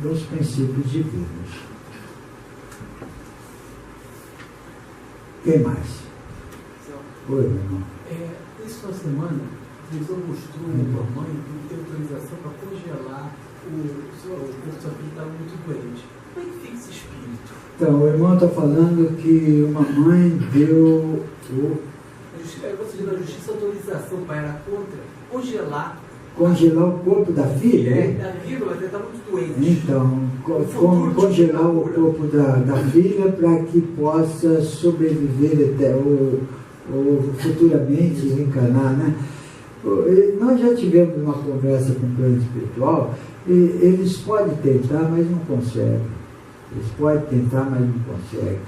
Speaker 1: nos princípios divinos. Quem mais? Oi, meu irmão.
Speaker 5: Essa semana televisão mostrou uma mãe que tem autorização para congelar o corpo da filha, estava muito doente. Como é que fica esse espírito?
Speaker 1: Então, o irmão está falando que uma mãe deu
Speaker 5: Você deu a justiça autorização para ela congelar
Speaker 1: o corpo da filha?
Speaker 5: Da filha, mas ela está muito doente.
Speaker 1: Então, congelar o corpo da filha para que possa sobreviver até ou futuramente reencarnar, né? Nós já tivemos uma conversa com o plano espiritual e eles podem tentar, mas não conseguem. Eles podem tentar, mas não conseguem.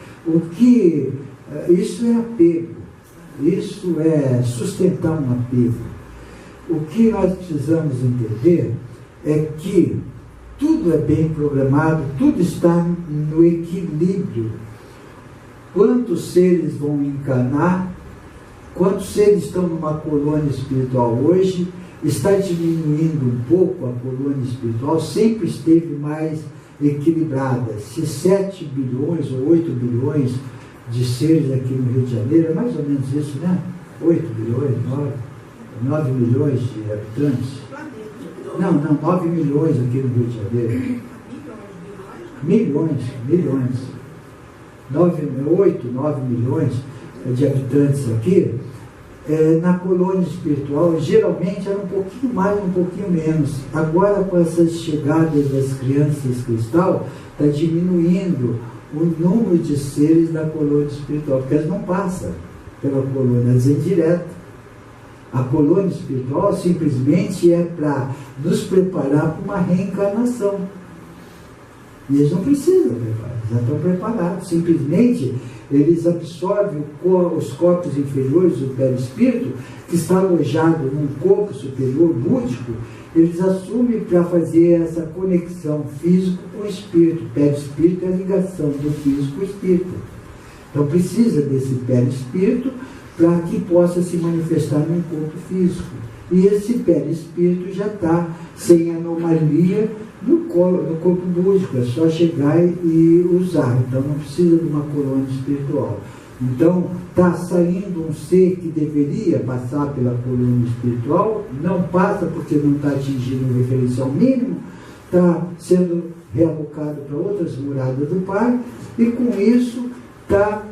Speaker 1: Isso é apego. Isso é sustentar um apego. O que nós precisamos entender é que tudo é bem programado, tudo está no equilíbrio. Quantos seres vão encarnar? Quantos seres estão numa colônia espiritual hoje? Está diminuindo um pouco a colônia espiritual, sempre esteve mais equilibrada. Se 7 bilhões ou 8 bilhões de seres aqui no Rio de Janeiro, é mais ou menos isso, né? 8 bilhões, 9 milhões de habitantes. Não, 9 milhões aqui no Rio de Janeiro. Milhões. 8, 9 milhões de habitantes aqui. Na colônia espiritual, geralmente era um pouquinho mais, um pouquinho menos. Agora, com essas chegadas das crianças cristal, está diminuindo o número de seres da colônia espiritual, porque elas não passam pela colônia, elas vêm direto. A colônia espiritual simplesmente é para nos preparar para uma reencarnação. E eles não precisam preparar, já estão preparados. Simplesmente eles absorvem os corpos inferiores do perispírito, que está alojado num corpo superior búdico, eles assumem para fazer essa conexão físico com o espírito. O perispírito é a ligação do físico com o espírito. Então precisa desse perispírito para que possa se manifestar num corpo físico. E esse perispírito já está sem anomalia no corpo búdico, é só chegar e usar. Então não precisa de uma colônia espiritual. Então está saindo um ser que deveria passar pela colônia espiritual, não passa porque não está atingindo o referencial mínimo, está sendo realocado para outras moradas do Pai, e com isso está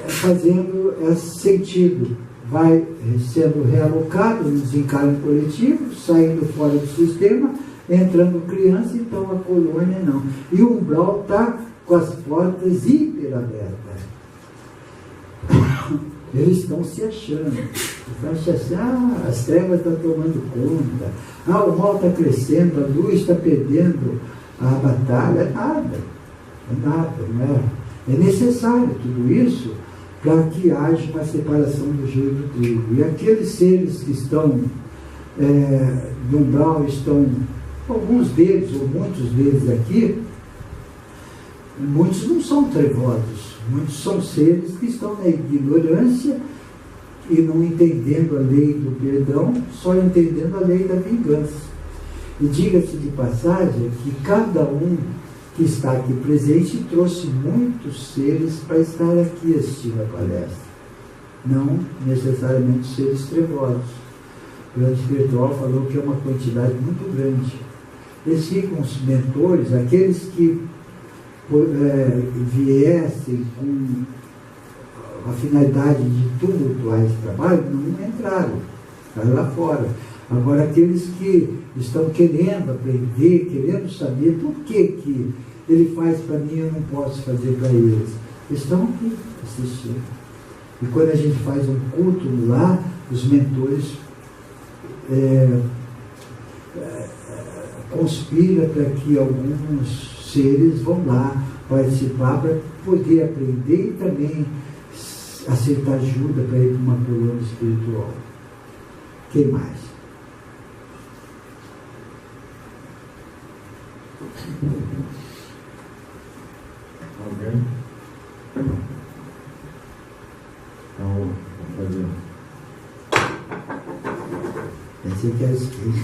Speaker 1: fazendo esse sentido. Vai sendo realocado no desencarne coletivo, saindo fora do sistema, entrando criança, então a colônia não. E o umbral está com as portas hiperabertas. Eles estão se achando. As trevas estão tomando conta. O mal está crescendo, a luz está perdendo a batalha. É nada, não é? É necessário tudo isso para que haja uma separação do joio do trigo. E aqueles seres que estão no umbral, estão, alguns deles, ou muitos deles aqui, muitos não são trevosos, muitos são seres que estão na ignorância e não entendendo a lei do perdão, só entendendo a lei da vingança. E diga-se de passagem que cada um que está aqui presente trouxe muitos seres para estar aqui assistindo a palestra, não necessariamente seres trevosos. O plano espiritual falou que é uma quantidade muito grande. Eles ficam os mentores, aqueles que viessem com a finalidade de tumultuar esse trabalho, não entraram, ficaram lá fora. Agora, aqueles que estão querendo aprender, querendo saber por que ele faz para mim e eu não posso fazer para eles, estão aqui assistindo. E quando a gente faz um culto lá, os mentores conspiram para que alguns seres vão lá participar para poder aprender e também aceitar ajuda para ir para uma colônia espiritual. Quem mais?
Speaker 2: Alguém? Então, vou fazer.
Speaker 1: Pensei que era esquerda.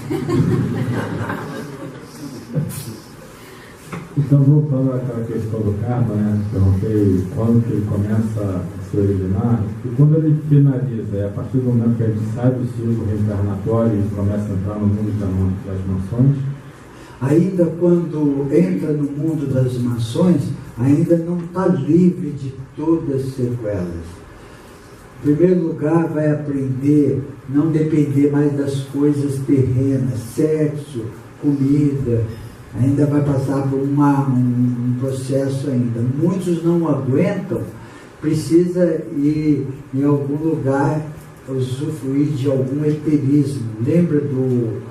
Speaker 2: Então, voltando àquela questão do karma, né? Perguntei quando que ele começa a se originar, e quando ele finaliza, é a partir do momento que a gente sai do ciclo reencarnatório e começa a entrar no mundo das mansões.
Speaker 1: Ainda quando entra no mundo das mansões, ainda não está livre de todas as sequelas. Em primeiro lugar, vai aprender a não depender mais das coisas terrenas, sexo, comida, ainda vai passar por um processo ainda. Muitos não aguentam, precisa ir em algum lugar usufruir de algum eterismo. Lembra do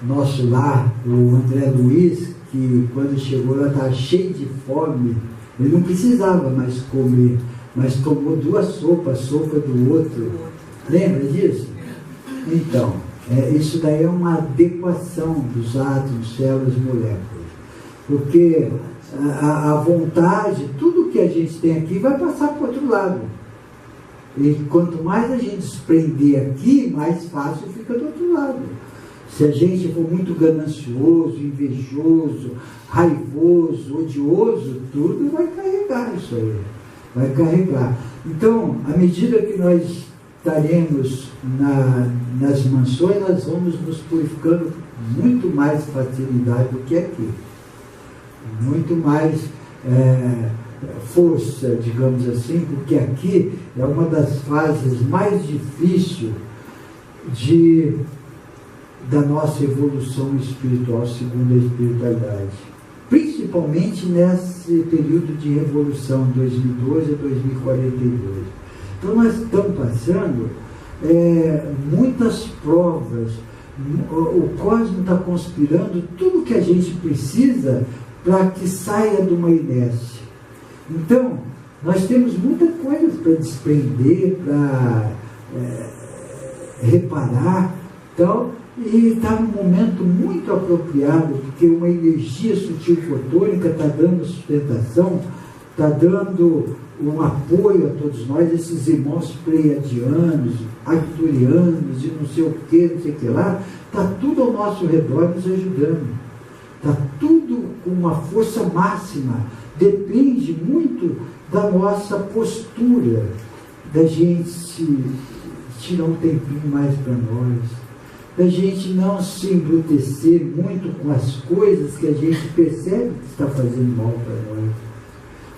Speaker 1: nosso lar, o André Luiz, que quando chegou lá estava cheio de fome, ele não precisava mais comer, mas tomou 2 sopas, a sopa do outro. Lembra disso? Então, isso daí é uma adequação dos átomos, células, moléculas. Porque a vontade, tudo que a gente tem aqui vai passar para o outro lado. E quanto mais a gente desprender aqui, mais fácil fica do outro lado. Se a gente for muito ganancioso, invejoso, raivoso, odioso, tudo vai carregar isso aí. Vai carregar. Então, à medida que nós estaremos nas mansões, nós vamos nos purificando com muito mais facilidade do que aqui. Muito mais força, digamos assim, porque aqui é uma das fases mais difíceis da nossa evolução espiritual, segundo a espiritualidade. Principalmente nesse período de revolução, 2012 a 2042. Então nós estamos passando muitas provas, o cosmos está conspirando tudo que a gente precisa para que saia de uma inércia. Então, nós temos muita coisa para desprender, para reparar, então, e está num momento muito apropriado, porque uma energia sutil fotônica está dando sustentação, está dando um apoio a todos nós, esses irmãos pleiadianos, arcturianos e não sei o que lá, está tudo ao nosso redor nos ajudando. Está tudo com uma força máxima. Depende muito da nossa postura, da gente tirar um tempinho mais para nós, da gente não se embrutecer muito com as coisas que a gente percebe que está fazendo mal para nós.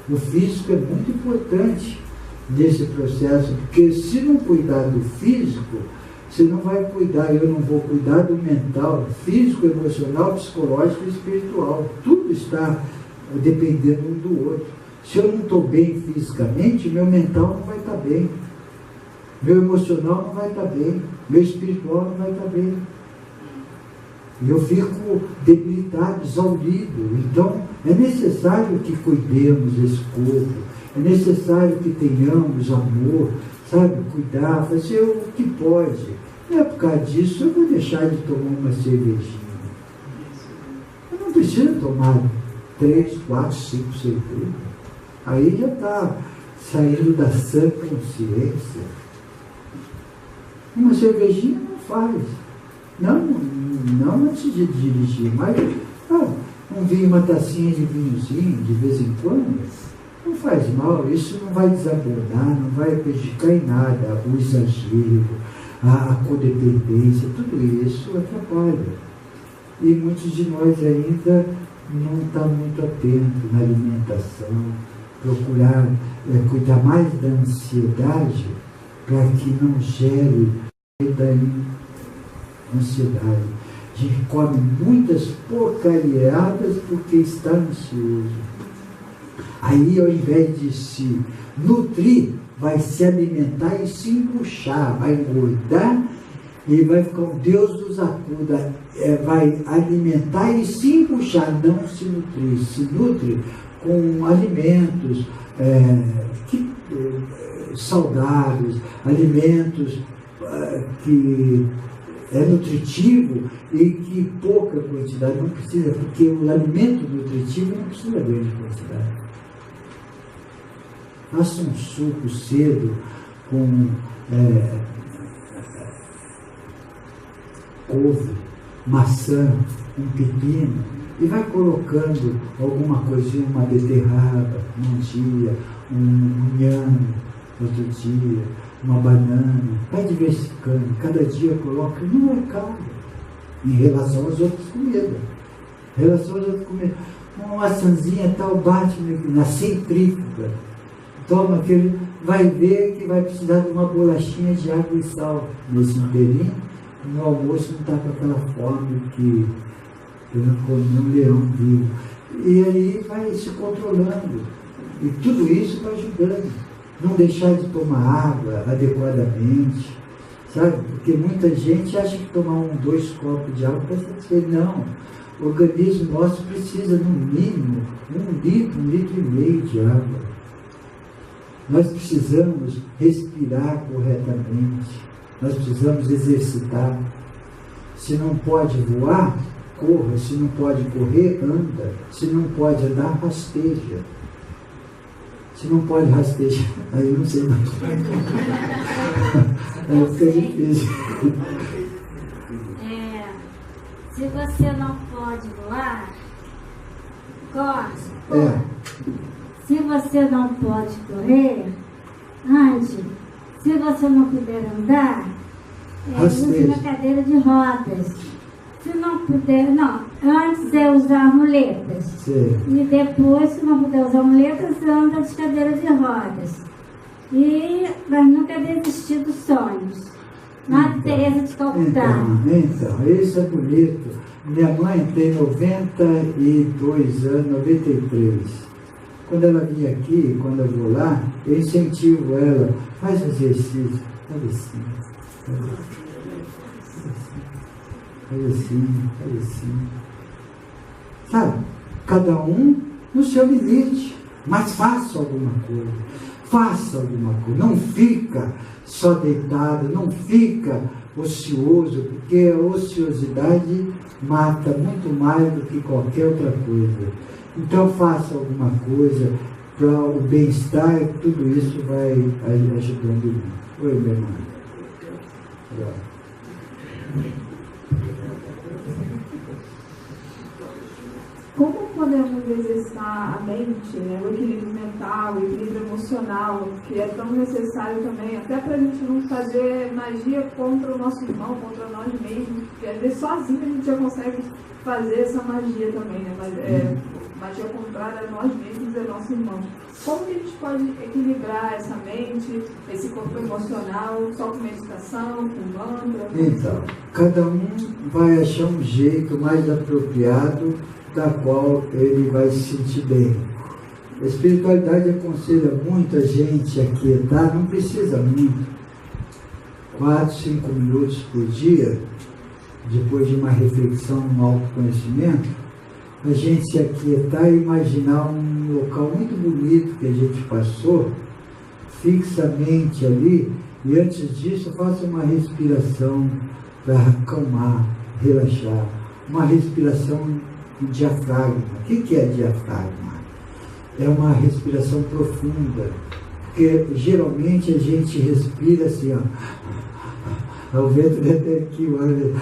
Speaker 1: O físico é muito importante nesse processo, porque se não cuidar do físico, você não vai cuidar, eu não vou cuidar do mental, físico, emocional, psicológico e espiritual. Tudo está dependendo um do outro. Se eu não estou bem fisicamente, meu mental não vai estar bem. Meu emocional não vai estar bem. Meu espiritual não vai estar bem. E eu fico debilitado, exaurido. Então, é necessário que cuidemos desse corpo. É necessário que tenhamos amor, sabe? Cuidar, fazer o que pode. Não é por causa disso eu vou deixar de tomar uma cervejinha. Eu não preciso tomar 3, 4, 5 cervejas. Aí já está saindo da sã consciência. Uma cervejinha não faz. Não antes de dirigir, mas um vinho, uma tacinha de vinhozinho, de vez em quando, não faz mal. Isso não vai desabonar, não vai prejudicar em nada. O exagero, a codependência, tudo isso atrapalha. E muitos de nós ainda não estão muito atentos na alimentação, procurar cuidar mais da ansiedade para que não gere da ansiedade. A gente come muitas porcariadas porque está ansioso. Aí, ao invés de se nutrir, vai se alimentar e se embuchar, vai engordar e vai ficar o Deus nos acuda, vai alimentar e se embuchar, não se nutrir. Se nutre com alimentos saudáveis, alimentos que é nutritivo e que pouca quantidade, não precisa, porque o alimento nutritivo não precisa grande quantidade. Faça um suco cedo com couve, maçã, um pepino, e vai colocando alguma coisinha, uma beterraba, um dia, um inhame, outro dia uma banana, vai diversificando, cada dia coloca, não é caro em relação às outras comidas. Em relação às outras comidas. Uma maçãzinha tal, bate na centrífuga, toma aquele, vai ver que vai precisar de uma bolachinha de água e sal nesse inteirinho, no almoço não está com aquela fome que eu não comi um leão vivo. E aí vai se controlando. E tudo isso vai ajudando. Não deixar de tomar água adequadamente, sabe? Porque muita gente acha que tomar 2 copos de água para satisfazer. Não. O organismo nosso precisa, no mínimo, 1 litro, 1,5 litros de água. Nós precisamos respirar corretamente. Nós precisamos exercitar. Se não pode voar, corra. Se não pode correr, anda. Se não pode andar, rasteja. Se não pode rastejar, aí não sei mais. Aí fica difícil.
Speaker 6: Se você não pode voar, corre. Se você não pode correr, ande. Se você não puder andar, use uma cadeira de rodas. Se não puder, antes é usar muletas.
Speaker 1: Sim.
Speaker 6: E depois, se não puder usar muletas, anda de cadeira de rodas. Mas nunca desistir dos sonhos. Madre Teresa de Calcutá.
Speaker 1: Então, isso é bonito. Minha mãe tem 92 anos, 93. Quando ela vinha aqui, quando eu vou lá, eu incentivo ela, faz exercício, faz assim. Sabe? Cada um no seu limite, mas faça alguma coisa. Faça alguma coisa. Não fica só deitado, não fica ocioso, porque a ociosidade mata muito mais do que qualquer outra coisa. Então faça alguma coisa para o bem-estar, tudo isso vai ajudando muito. Oi, minha irmã.
Speaker 7: Como podemos exercitar a mente, o equilíbrio mental, o equilíbrio emocional, que é tão necessário também, até para a gente não fazer magia contra o nosso irmão, contra nós mesmos, porque às vezes sozinho a gente já consegue fazer essa magia também, né? Mas magia contrária a nós mesmos e a nossos irmãos. Como que a gente pode equilibrar essa mente, esse corpo emocional, só com meditação, com mantra?
Speaker 1: Então, cada um vai achar um jeito mais apropriado da qual ele vai se sentir bem. A espiritualidade aconselha muita gente a quietar, não precisa muito. 4, 5 minutos por dia, depois de uma reflexão, um autoconhecimento, a gente se aquietar e imaginar um local muito bonito que a gente passou, fixamente ali, e antes disso faça uma respiração para acalmar, relaxar, uma respiração diafragma. O que é diafragma? É uma respiração profunda, porque geralmente a gente respira assim, ó, o vento vem até aqui, olha,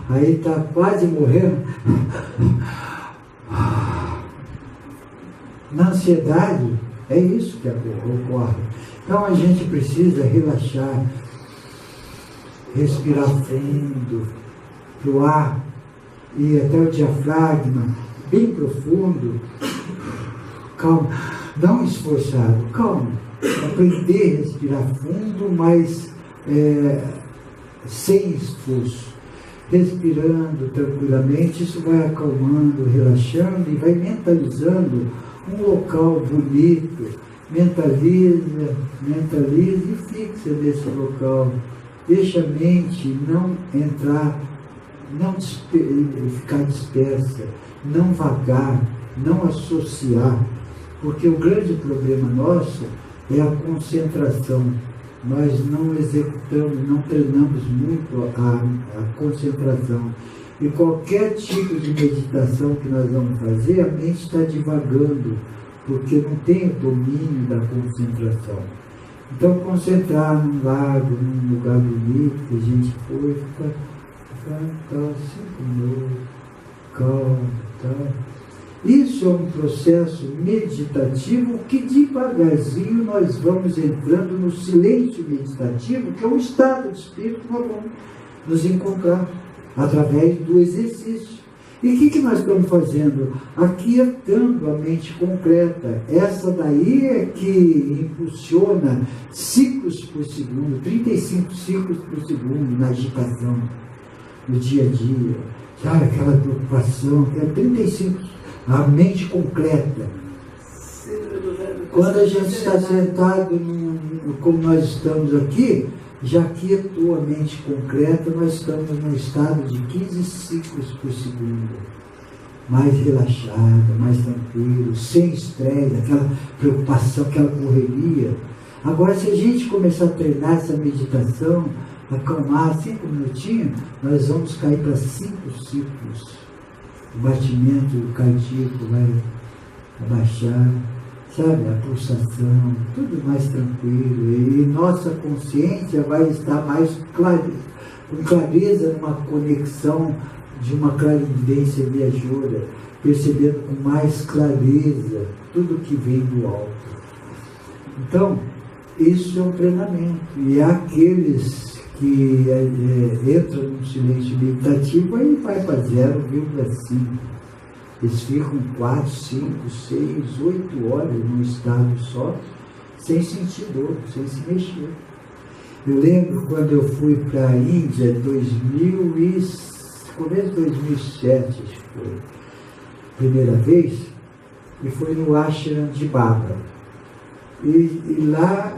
Speaker 1: aí está quase morrendo. Na ansiedade, é isso que ocorre. Então a gente precisa relaxar, respirar fundo, pro ar, e até o diafragma, bem profundo, calma, não esforçado, calma, aprender a respirar fundo, mas sem esforço, respirando tranquilamente, isso vai acalmando, relaxando e vai mentalizando um local bonito, mentaliza e fixa nesse local, deixa a mente não entrar, não ficar dispersa, não vagar, não associar, porque o grande problema nosso é a concentração. Nós não executamos, não treinamos muito a concentração. E qualquer tipo de meditação que nós vamos fazer, a mente está divagando, porque não tem o domínio da concentração. Então, concentrar num lago, num lugar bonito que a gente foi, fica 5 minutos, calma, tá? Isso é um processo meditativo que devagarzinho nós vamos entrando no silêncio meditativo, que é um estado de espírito que nós vamos nos encontrar através do exercício. E o que nós estamos fazendo? Aquietando a mente concreta. Essa daí é que impulsiona ciclos por segundo, 35 ciclos por segundo na agitação, no dia a dia. Sabe, aquela preocupação, que é 35, a mente concreta. Quando a gente está sentado, como nós estamos aqui, já quietou a mente concreta, nós estamos num estado de 15 ciclos por segundo, mais relaxada, mais tranquilo, sem estresse, aquela preocupação, aquela correria. Agora, se a gente começar a treinar essa meditação, acalmar 5 minutinhos, nós vamos cair para 5 ciclos. O batimento do cardíaco vai abaixar, sabe, a pulsação, tudo mais tranquilo, e nossa consciência vai estar mais com clareza numa conexão de uma clarividência viajoura, percebendo com mais clareza tudo que vem do alto. Então, isso é um treinamento, e aqueles que entram no silêncio meditativo, aí vai para 0,5. Eles ficam 4, 5, 6, 8 horas num estado só, sem sentir dor, sem se mexer. Eu lembro quando eu fui para a Índia, começo de 2007, acho que foi, primeira vez, e foi no ashram de Baba. E lá,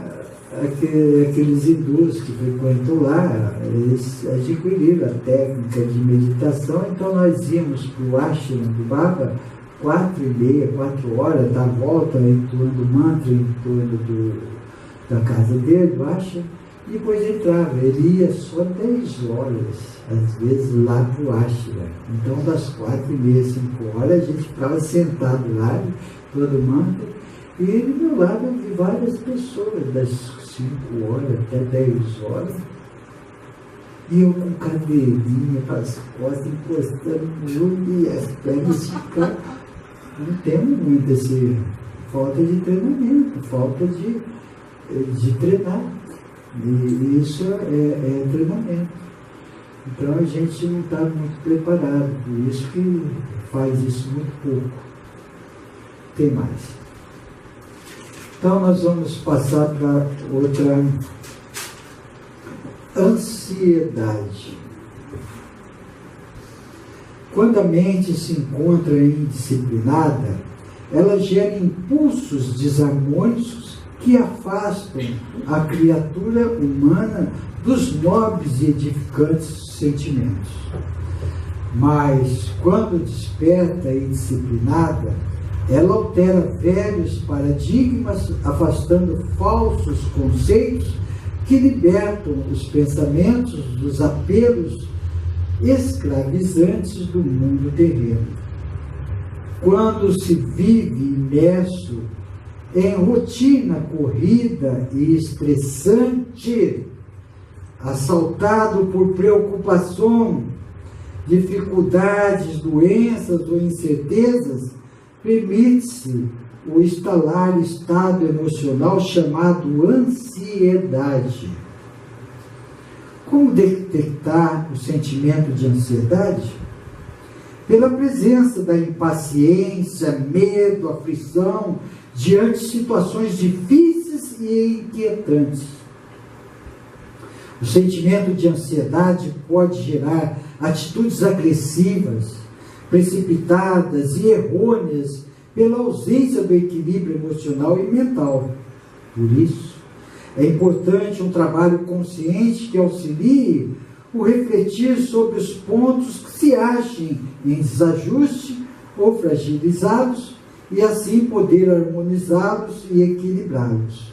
Speaker 1: aqueles hindus que frequentam lá, eles adquiriram a técnica de meditação, então nós íamos para o ashram do Baba 4h30, 4 horas, da volta, entoando mantra em torno da casa dele, do ashram, e depois entrava. Ele ia só 10 horas, às vezes, lá para o ashram. Então, das 4h30, 5 horas, a gente ficava sentado lá, entoando mantra, e do meu lado eu vi várias pessoas, das 5 horas até 10 horas, e eu com cadeirinha para as costas, encostando no jogo, e as pernas ficaram. Não temos muito esse falta de treinamento, falta de treinar. E isso é treinamento. Então a gente não está muito preparado, por isso que faz isso muito pouco. Tem mais. Então nós vamos passar para outra, ansiedade. Quando a mente se encontra indisciplinada, ela gera impulsos desarmônicos que afastam a criatura humana dos nobres e edificantes sentimentos. Mas quando desperta e disciplinada, ela altera velhos paradigmas, afastando falsos conceitos que libertam os pensamentos dos apelos escravizantes do mundo terreno. Quando se vive imerso em rotina corrida e estressante, assaltado por preocupação, dificuldades, doenças ou incertezas, permite-se o instalar estado emocional chamado ansiedade. Como detectar o sentimento de ansiedade? Pela presença da impaciência, medo, aflição, diante de situações difíceis e inquietantes. O sentimento de ansiedade pode gerar atitudes agressivas, precipitadas e errôneas pela ausência do equilíbrio emocional e mental. Por isso, é importante um trabalho consciente que auxilie o refletir sobre os pontos que se achem em desajuste ou fragilizados e assim poder harmonizá-los e equilibrá-los.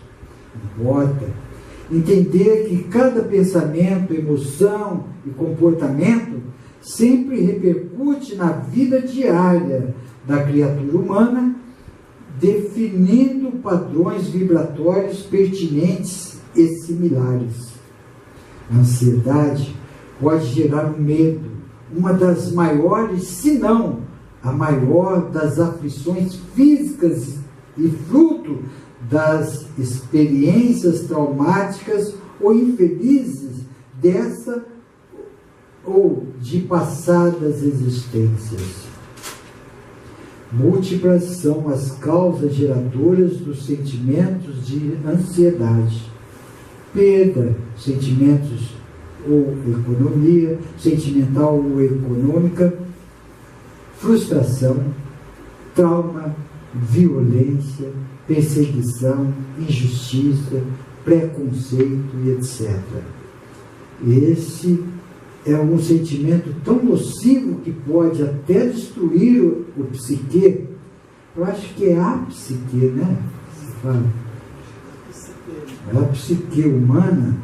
Speaker 1: Importa entender que cada pensamento, emoção e comportamento sempre repercute na vida diária da criatura humana, definindo padrões vibratórios pertinentes e similares. A ansiedade pode gerar um medo, uma das maiores, se não a maior das aflições físicas e fruto das experiências traumáticas ou infelizes dessa ou de passadas existências. Múltiplas são as causas geradoras dos sentimentos de ansiedade. Perda, sentimentos ou economia, sentimental ou econômica, frustração, trauma, violência, perseguição, injustiça, preconceito e etc. Esse é um sentimento tão nocivo que pode até destruir o psique. Eu acho que é a psique, né? Se fala. A psique humana,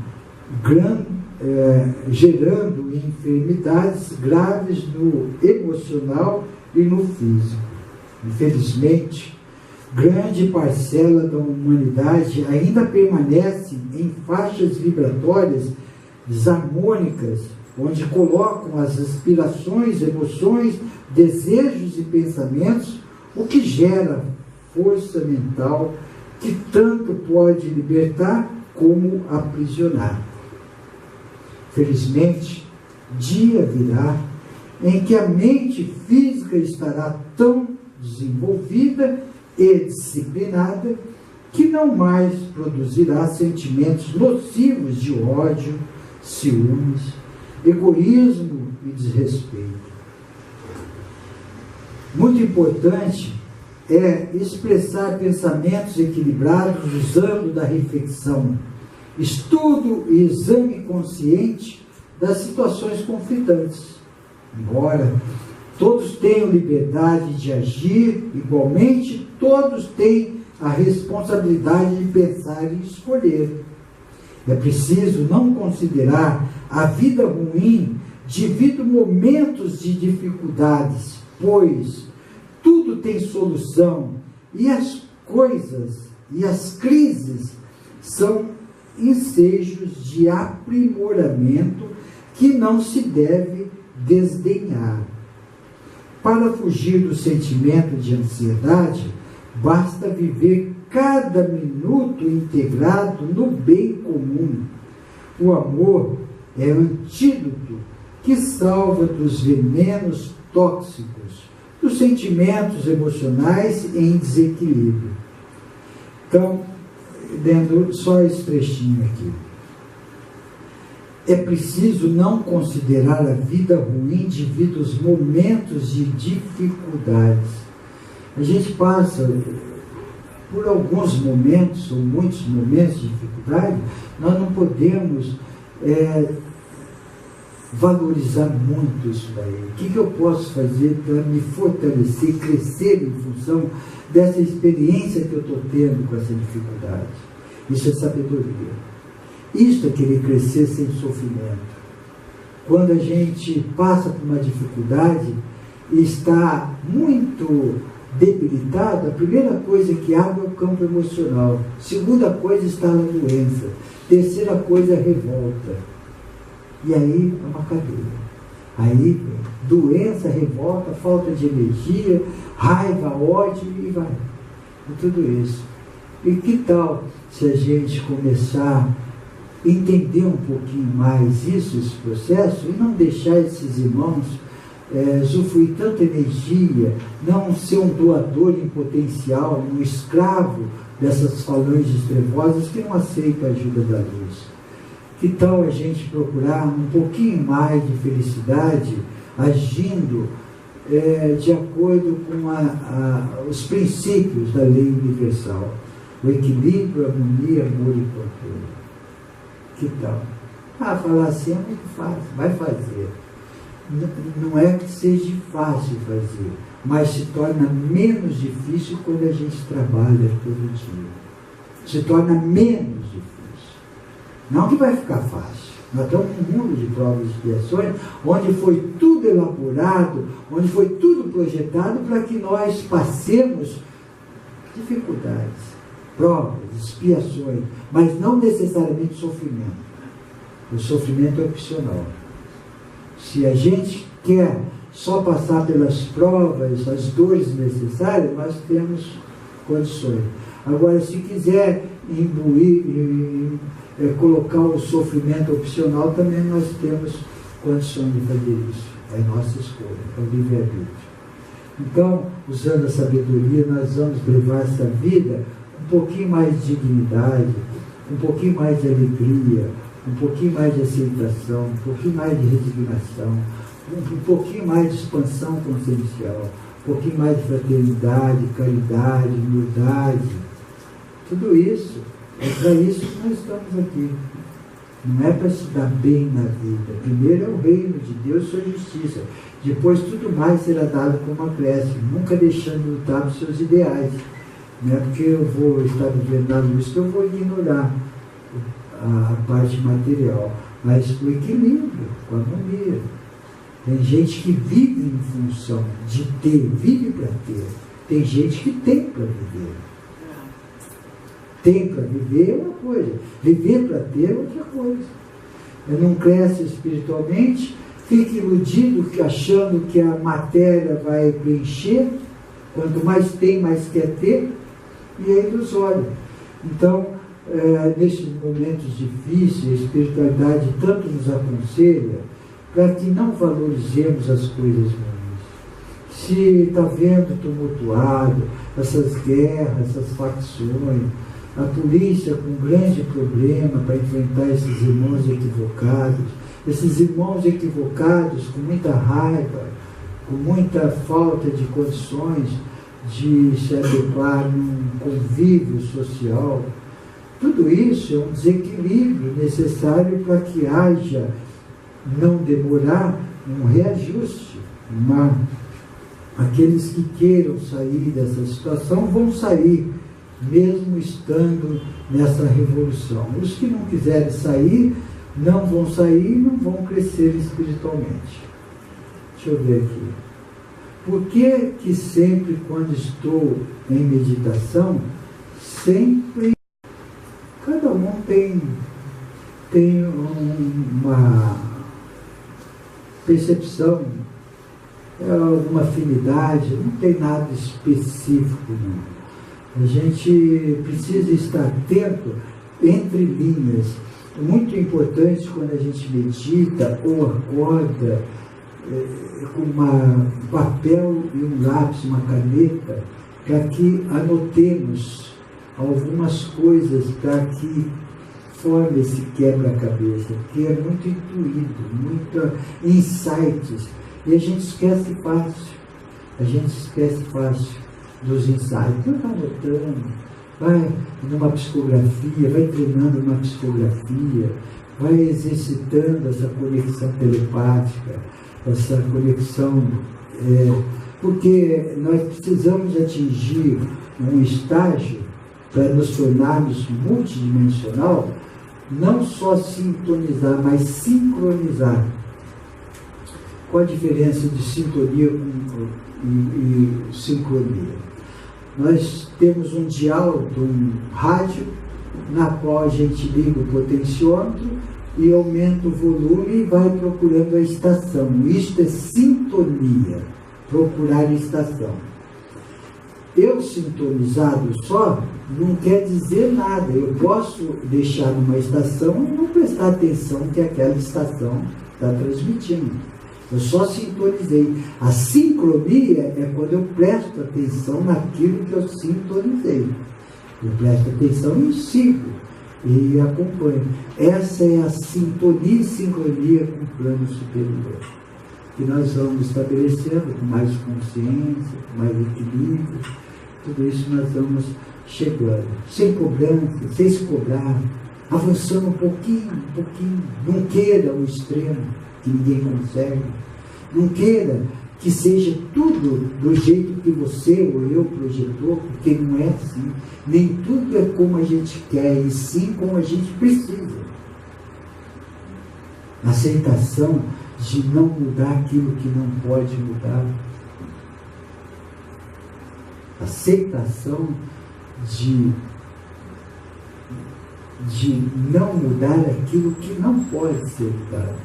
Speaker 1: gerando enfermidades graves no emocional e no físico. Infelizmente, grande parcela da humanidade ainda permanece em faixas vibratórias desarmônicas, onde colocam as aspirações, emoções, desejos e pensamentos, o que gera força mental que tanto pode libertar como aprisionar. Felizmente, dia virá em que a mente física estará tão desenvolvida e disciplinada que não mais produzirá sentimentos nocivos de ódio, ciúmes, egoísmo e desrespeito. Muito importante é expressar pensamentos equilibrados usando da reflexão, estudo e exame consciente das situações conflitantes. Embora todos tenham liberdade de agir, igualmente todos têm a responsabilidade de pensar e escolher. É preciso não considerar a vida ruim devido a momentos de dificuldades, pois tudo tem solução e as coisas e as crises são ensejos de aprimoramento que não se deve desdenhar. Para fugir do sentimento de ansiedade, basta viver cada minuto integrado no bem comum. O amor é o antídoto que salva dos venenos tóxicos, dos sentimentos emocionais em desequilíbrio. Então, lendo só esse trechinho aqui. É preciso não considerar a vida ruim devido aos momentos de dificuldades. A gente passa por alguns momentos, ou muitos momentos de dificuldade, nós não podemos valorizar muito isso daí. O que eu posso fazer para me fortalecer, crescer em função dessa experiência que eu estou tendo com essa dificuldade? Isso é sabedoria. Isso é querer crescer sem sofrimento. Quando a gente passa por uma dificuldade e está muito debilitado, a primeira coisa que abre é o campo emocional. Segunda coisa está na doença. Terceira coisa é a revolta. E aí é uma cadeia. Aí doença, revolta, falta de energia, raiva, ódio e vai. E tudo isso. E que tal se a gente começar a entender um pouquinho mais isso, esse processo, e não deixar esses irmãos usufruir tanta energia, não ser um doador em potencial, um escravo dessas falanges trevosas que não aceitam a ajuda da luz. Que tal a gente procurar um pouquinho mais de felicidade, agindo de acordo com os princípios da lei universal? O equilíbrio, a harmonia, amor e controle. Que tal? Falar assim é muito fácil, vai fazer. Não é que seja fácil fazer, mas se torna menos difícil quando a gente trabalha todo dia. Se torna menos difícil. Não que vai ficar fácil. Nós estamos num mundo de provas e expiações, onde foi tudo elaborado, onde foi tudo projetado para que nós passemos dificuldades, provas, expiações, mas não necessariamente sofrimento. O sofrimento é opcional. Se a gente quer só passar pelas provas, as dores necessárias, nós temos condições. Agora, se quiser imbuir, colocar o sofrimento opcional, também nós temos condições de fazer isso. É nossa escolha, é o livre-arbítrio. Então, usando a sabedoria, nós vamos levar essa vida um pouquinho mais de dignidade, um pouquinho mais de alegria, um pouquinho mais de aceitação, um pouquinho mais de resignação, um pouquinho mais de expansão consciencial, um pouquinho mais de fraternidade, caridade, humildade. Tudo isso, é para isso que nós estamos aqui. Não é para se dar bem na vida. Primeiro é o reino de Deus e sua justiça. Depois tudo mais será dado como acréscimo, nunca deixando de lutar para os seus ideais. Não é porque eu vou estar vivendo na luz que eu vou ignorar a parte material, mas o equilíbrio, com a harmonia. Tem gente que vive em função de ter, vive para ter. Tem gente que tem para viver. Tem para viver é uma coisa, viver para ter é outra coisa. Não cresce espiritualmente, fica iludido, achando que a matéria vai preencher, quanto mais tem, mais quer ter, e é ilusório. Então, nesses momentos difíceis, a espiritualidade tanto nos aconselha para que não valorizemos as coisas ruins. Se está vendo tumultuado, essas guerras, essas facções, a polícia com um grande problema para enfrentar esses irmãos equivocados com muita raiva, com muita falta de condições de se adequar num convívio social. Tudo isso é um desequilíbrio necessário para que haja, não demorar, um reajuste. Aqueles que queiram sair dessa situação vão sair, mesmo estando nessa revolução. Os que não quiserem sair, não vão sair e não vão crescer espiritualmente. Deixa eu ver aqui. Por que sempre quando estou em meditação, sempre cada um tem uma percepção, uma afinidade, não tem nada específico, não. A gente precisa estar atento entre linhas. É muito importante quando a gente medita ou acorda com um papel e um lápis, uma caneta, para que anotemos algumas coisas para que forme esse quebra-cabeça, que é muito intuído, muito insights. E a gente esquece fácil. Dos ensaios, então vai anotando, vai numa psicografia, vai treinando uma psicografia, vai exercitando essa conexão telepática, essa conexão, porque nós precisamos atingir um estágio para nos tornarmos multidimensional, não só sintonizar, mas sincronizar. Qual a diferença de sintonia e sincronia? Nós temos um dial de um rádio, na qual a gente liga o potenciômetro e aumenta o volume e vai procurando a estação. Isto é sintonia, procurar a estação. Eu sintonizado só não quer dizer nada. Eu posso deixar numa estação e não prestar atenção que aquela estação está transmitindo. Eu só sintonizei. A sincronia é quando eu presto atenção naquilo que eu sintonizei. Eu presto atenção e sigo e acompanho. Essa é a sintonia e sincronia com o plano superior, que nós vamos estabelecendo com mais consciência, com mais equilíbrio. Tudo isso nós vamos chegando, sem cobrança, sem se cobrar, avançando um pouquinho. Não queira o extremo, que ninguém consegue. Não queira que seja tudo do jeito que você ou eu projetou, porque não é assim. Nem tudo é como a gente quer, e sim como a gente precisa. Aceitação de não mudar aquilo que não pode mudar. Aceitação de não mudar aquilo que não pode ser mudado.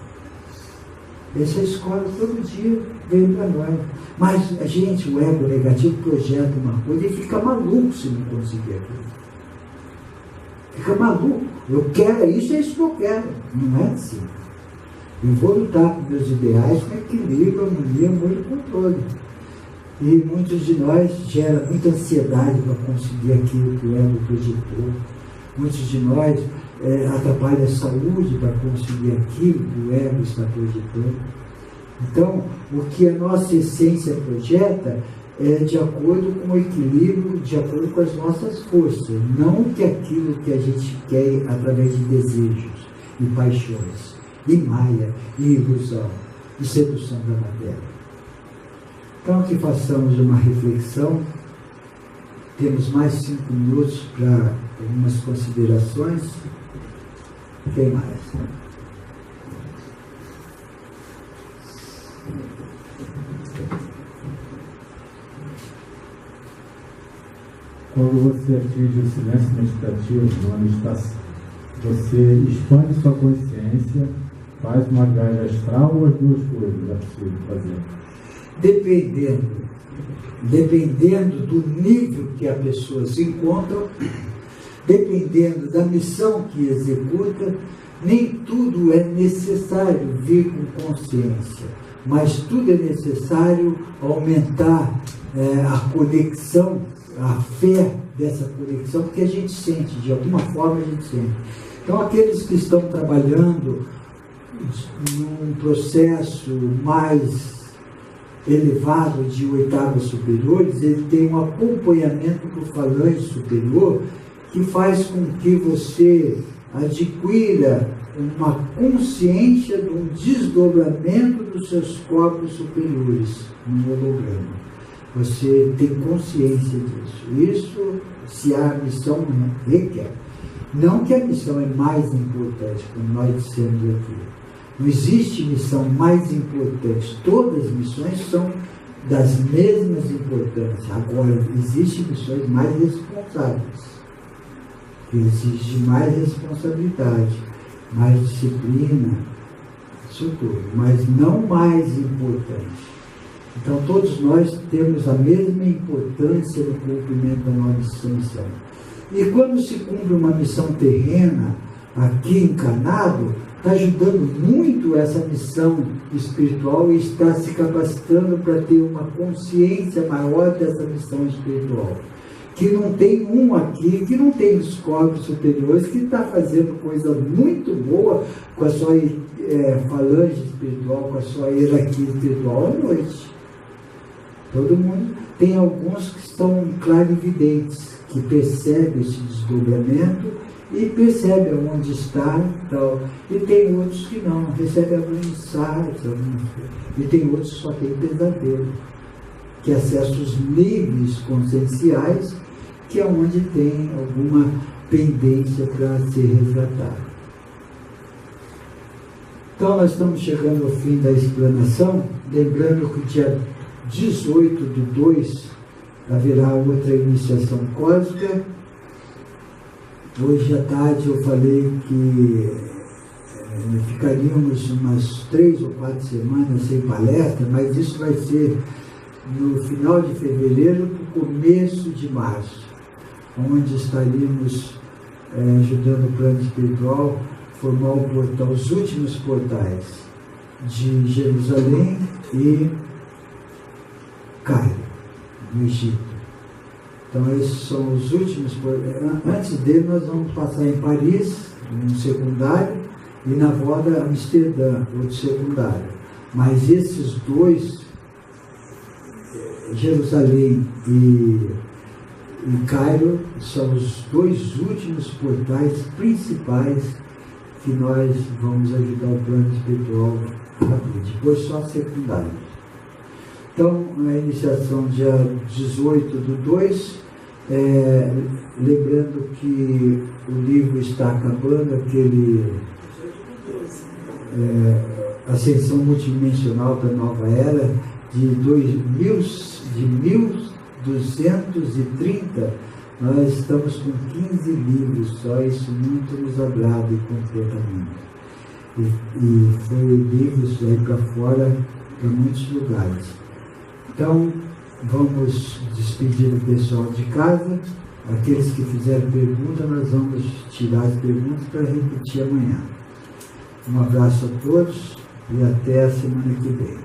Speaker 1: Essa escola todo dia vem para nós. Mas a gente, o ego negativo, projeta uma coisa e fica maluco se não conseguir aquilo. Fica maluco. Eu quero isso, é isso que eu quero. Não é assim. Eu vou lutar com meus ideais com equilíbrio, harmonia, amor e controle. E muitos de nós gera muita ansiedade para conseguir aquilo que o ego projetou. Muitos de nós atrapalha a saúde para conseguir aquilo que o ego está projetando. Então, o que a nossa essência projeta é de acordo com o equilíbrio, de acordo com as nossas forças, não que aquilo que a gente quer através de desejos e paixões, e maia, e ilusão, e sedução da matéria. Então, que façamos uma reflexão. Temos mais 5 minutos para algumas considerações. Quem mais?
Speaker 2: Quando você atinge o silêncio meditativo, na meditação, você expande sua consciência, faz uma viagem astral ou as duas coisas é possível fazer? Dependendo do nível que a pessoa se encontra, dependendo da missão que executa, nem tudo é necessário vir com consciência, mas tudo é necessário aumentar a conexão, a fé dessa conexão, porque a gente sente, de alguma forma a gente sente. Então, aqueles que estão trabalhando num processo mais elevado de oitavas superiores, ele tem um acompanhamento do falante superior que faz com que você adquira uma consciência de um desdobramento dos seus corpos superiores no holograma. Você tem consciência disso. Isso se a missão requer. Não que a missão é mais importante, como nós dissemos aqui. Não existe missão mais importante. Todas as missões são das mesmas importâncias. Agora, existem missões mais responsáveis, que exigem mais responsabilidade, mais disciplina, isso tudo, mas não mais importante. Então, todos nós temos a mesma importância no cumprimento da nossa missão. E quando se cumpre uma missão terrena, aqui encarnado, está ajudando muito essa missão espiritual e está se capacitando para ter uma consciência maior dessa missão espiritual. Que não tem um aqui, que não tem os corpos superiores, que está fazendo coisa muito boa com a sua falange espiritual, com a sua hierarquia espiritual à noite. Todo mundo. Tem alguns que estão clarividentes, que percebem esse desdobramento e percebem onde está e tal. E tem outros que não, recebem alguns insights, e tem outros que só têm pesadelo, que acessam os níveis conscienciais, que é onde tem alguma pendência para ser resgatado. Então, nós estamos chegando ao fim da explanação, lembrando que dia 18/2 haverá outra iniciação cósmica. Hoje à tarde eu falei que ficaríamos umas 3 ou 4 semanas sem palestra, mas isso vai ser no final de fevereiro para o começo de março, onde estaríamos ajudando o plano espiritual a formar o portal, os últimos portais de Jerusalém e Cairo, no Egito. Então, esses são os últimos. Antes dele, nós vamos passar em Paris, um secundário, e na volta, Amsterdã, outro secundário. Mas esses dois, Jerusalém e Cairo, são os dois últimos portais principais que nós vamos ajudar o plano espiritual a abrir. Depois, só secundários. Então, a iniciação dia 18/2, lembrando que o livro está acabando, aquele Ascensão Multidimensional para a Nova Era, de 1230, nós estamos com 15 livros só, isso muito nos agrada e completamente.
Speaker 1: e foi livro isso aí para fora, para muitos lugares. Então, vamos despedir o pessoal de casa. Aqueles que fizeram pergunta, nós vamos tirar as perguntas para repetir amanhã. Um abraço a todos e até a semana que vem.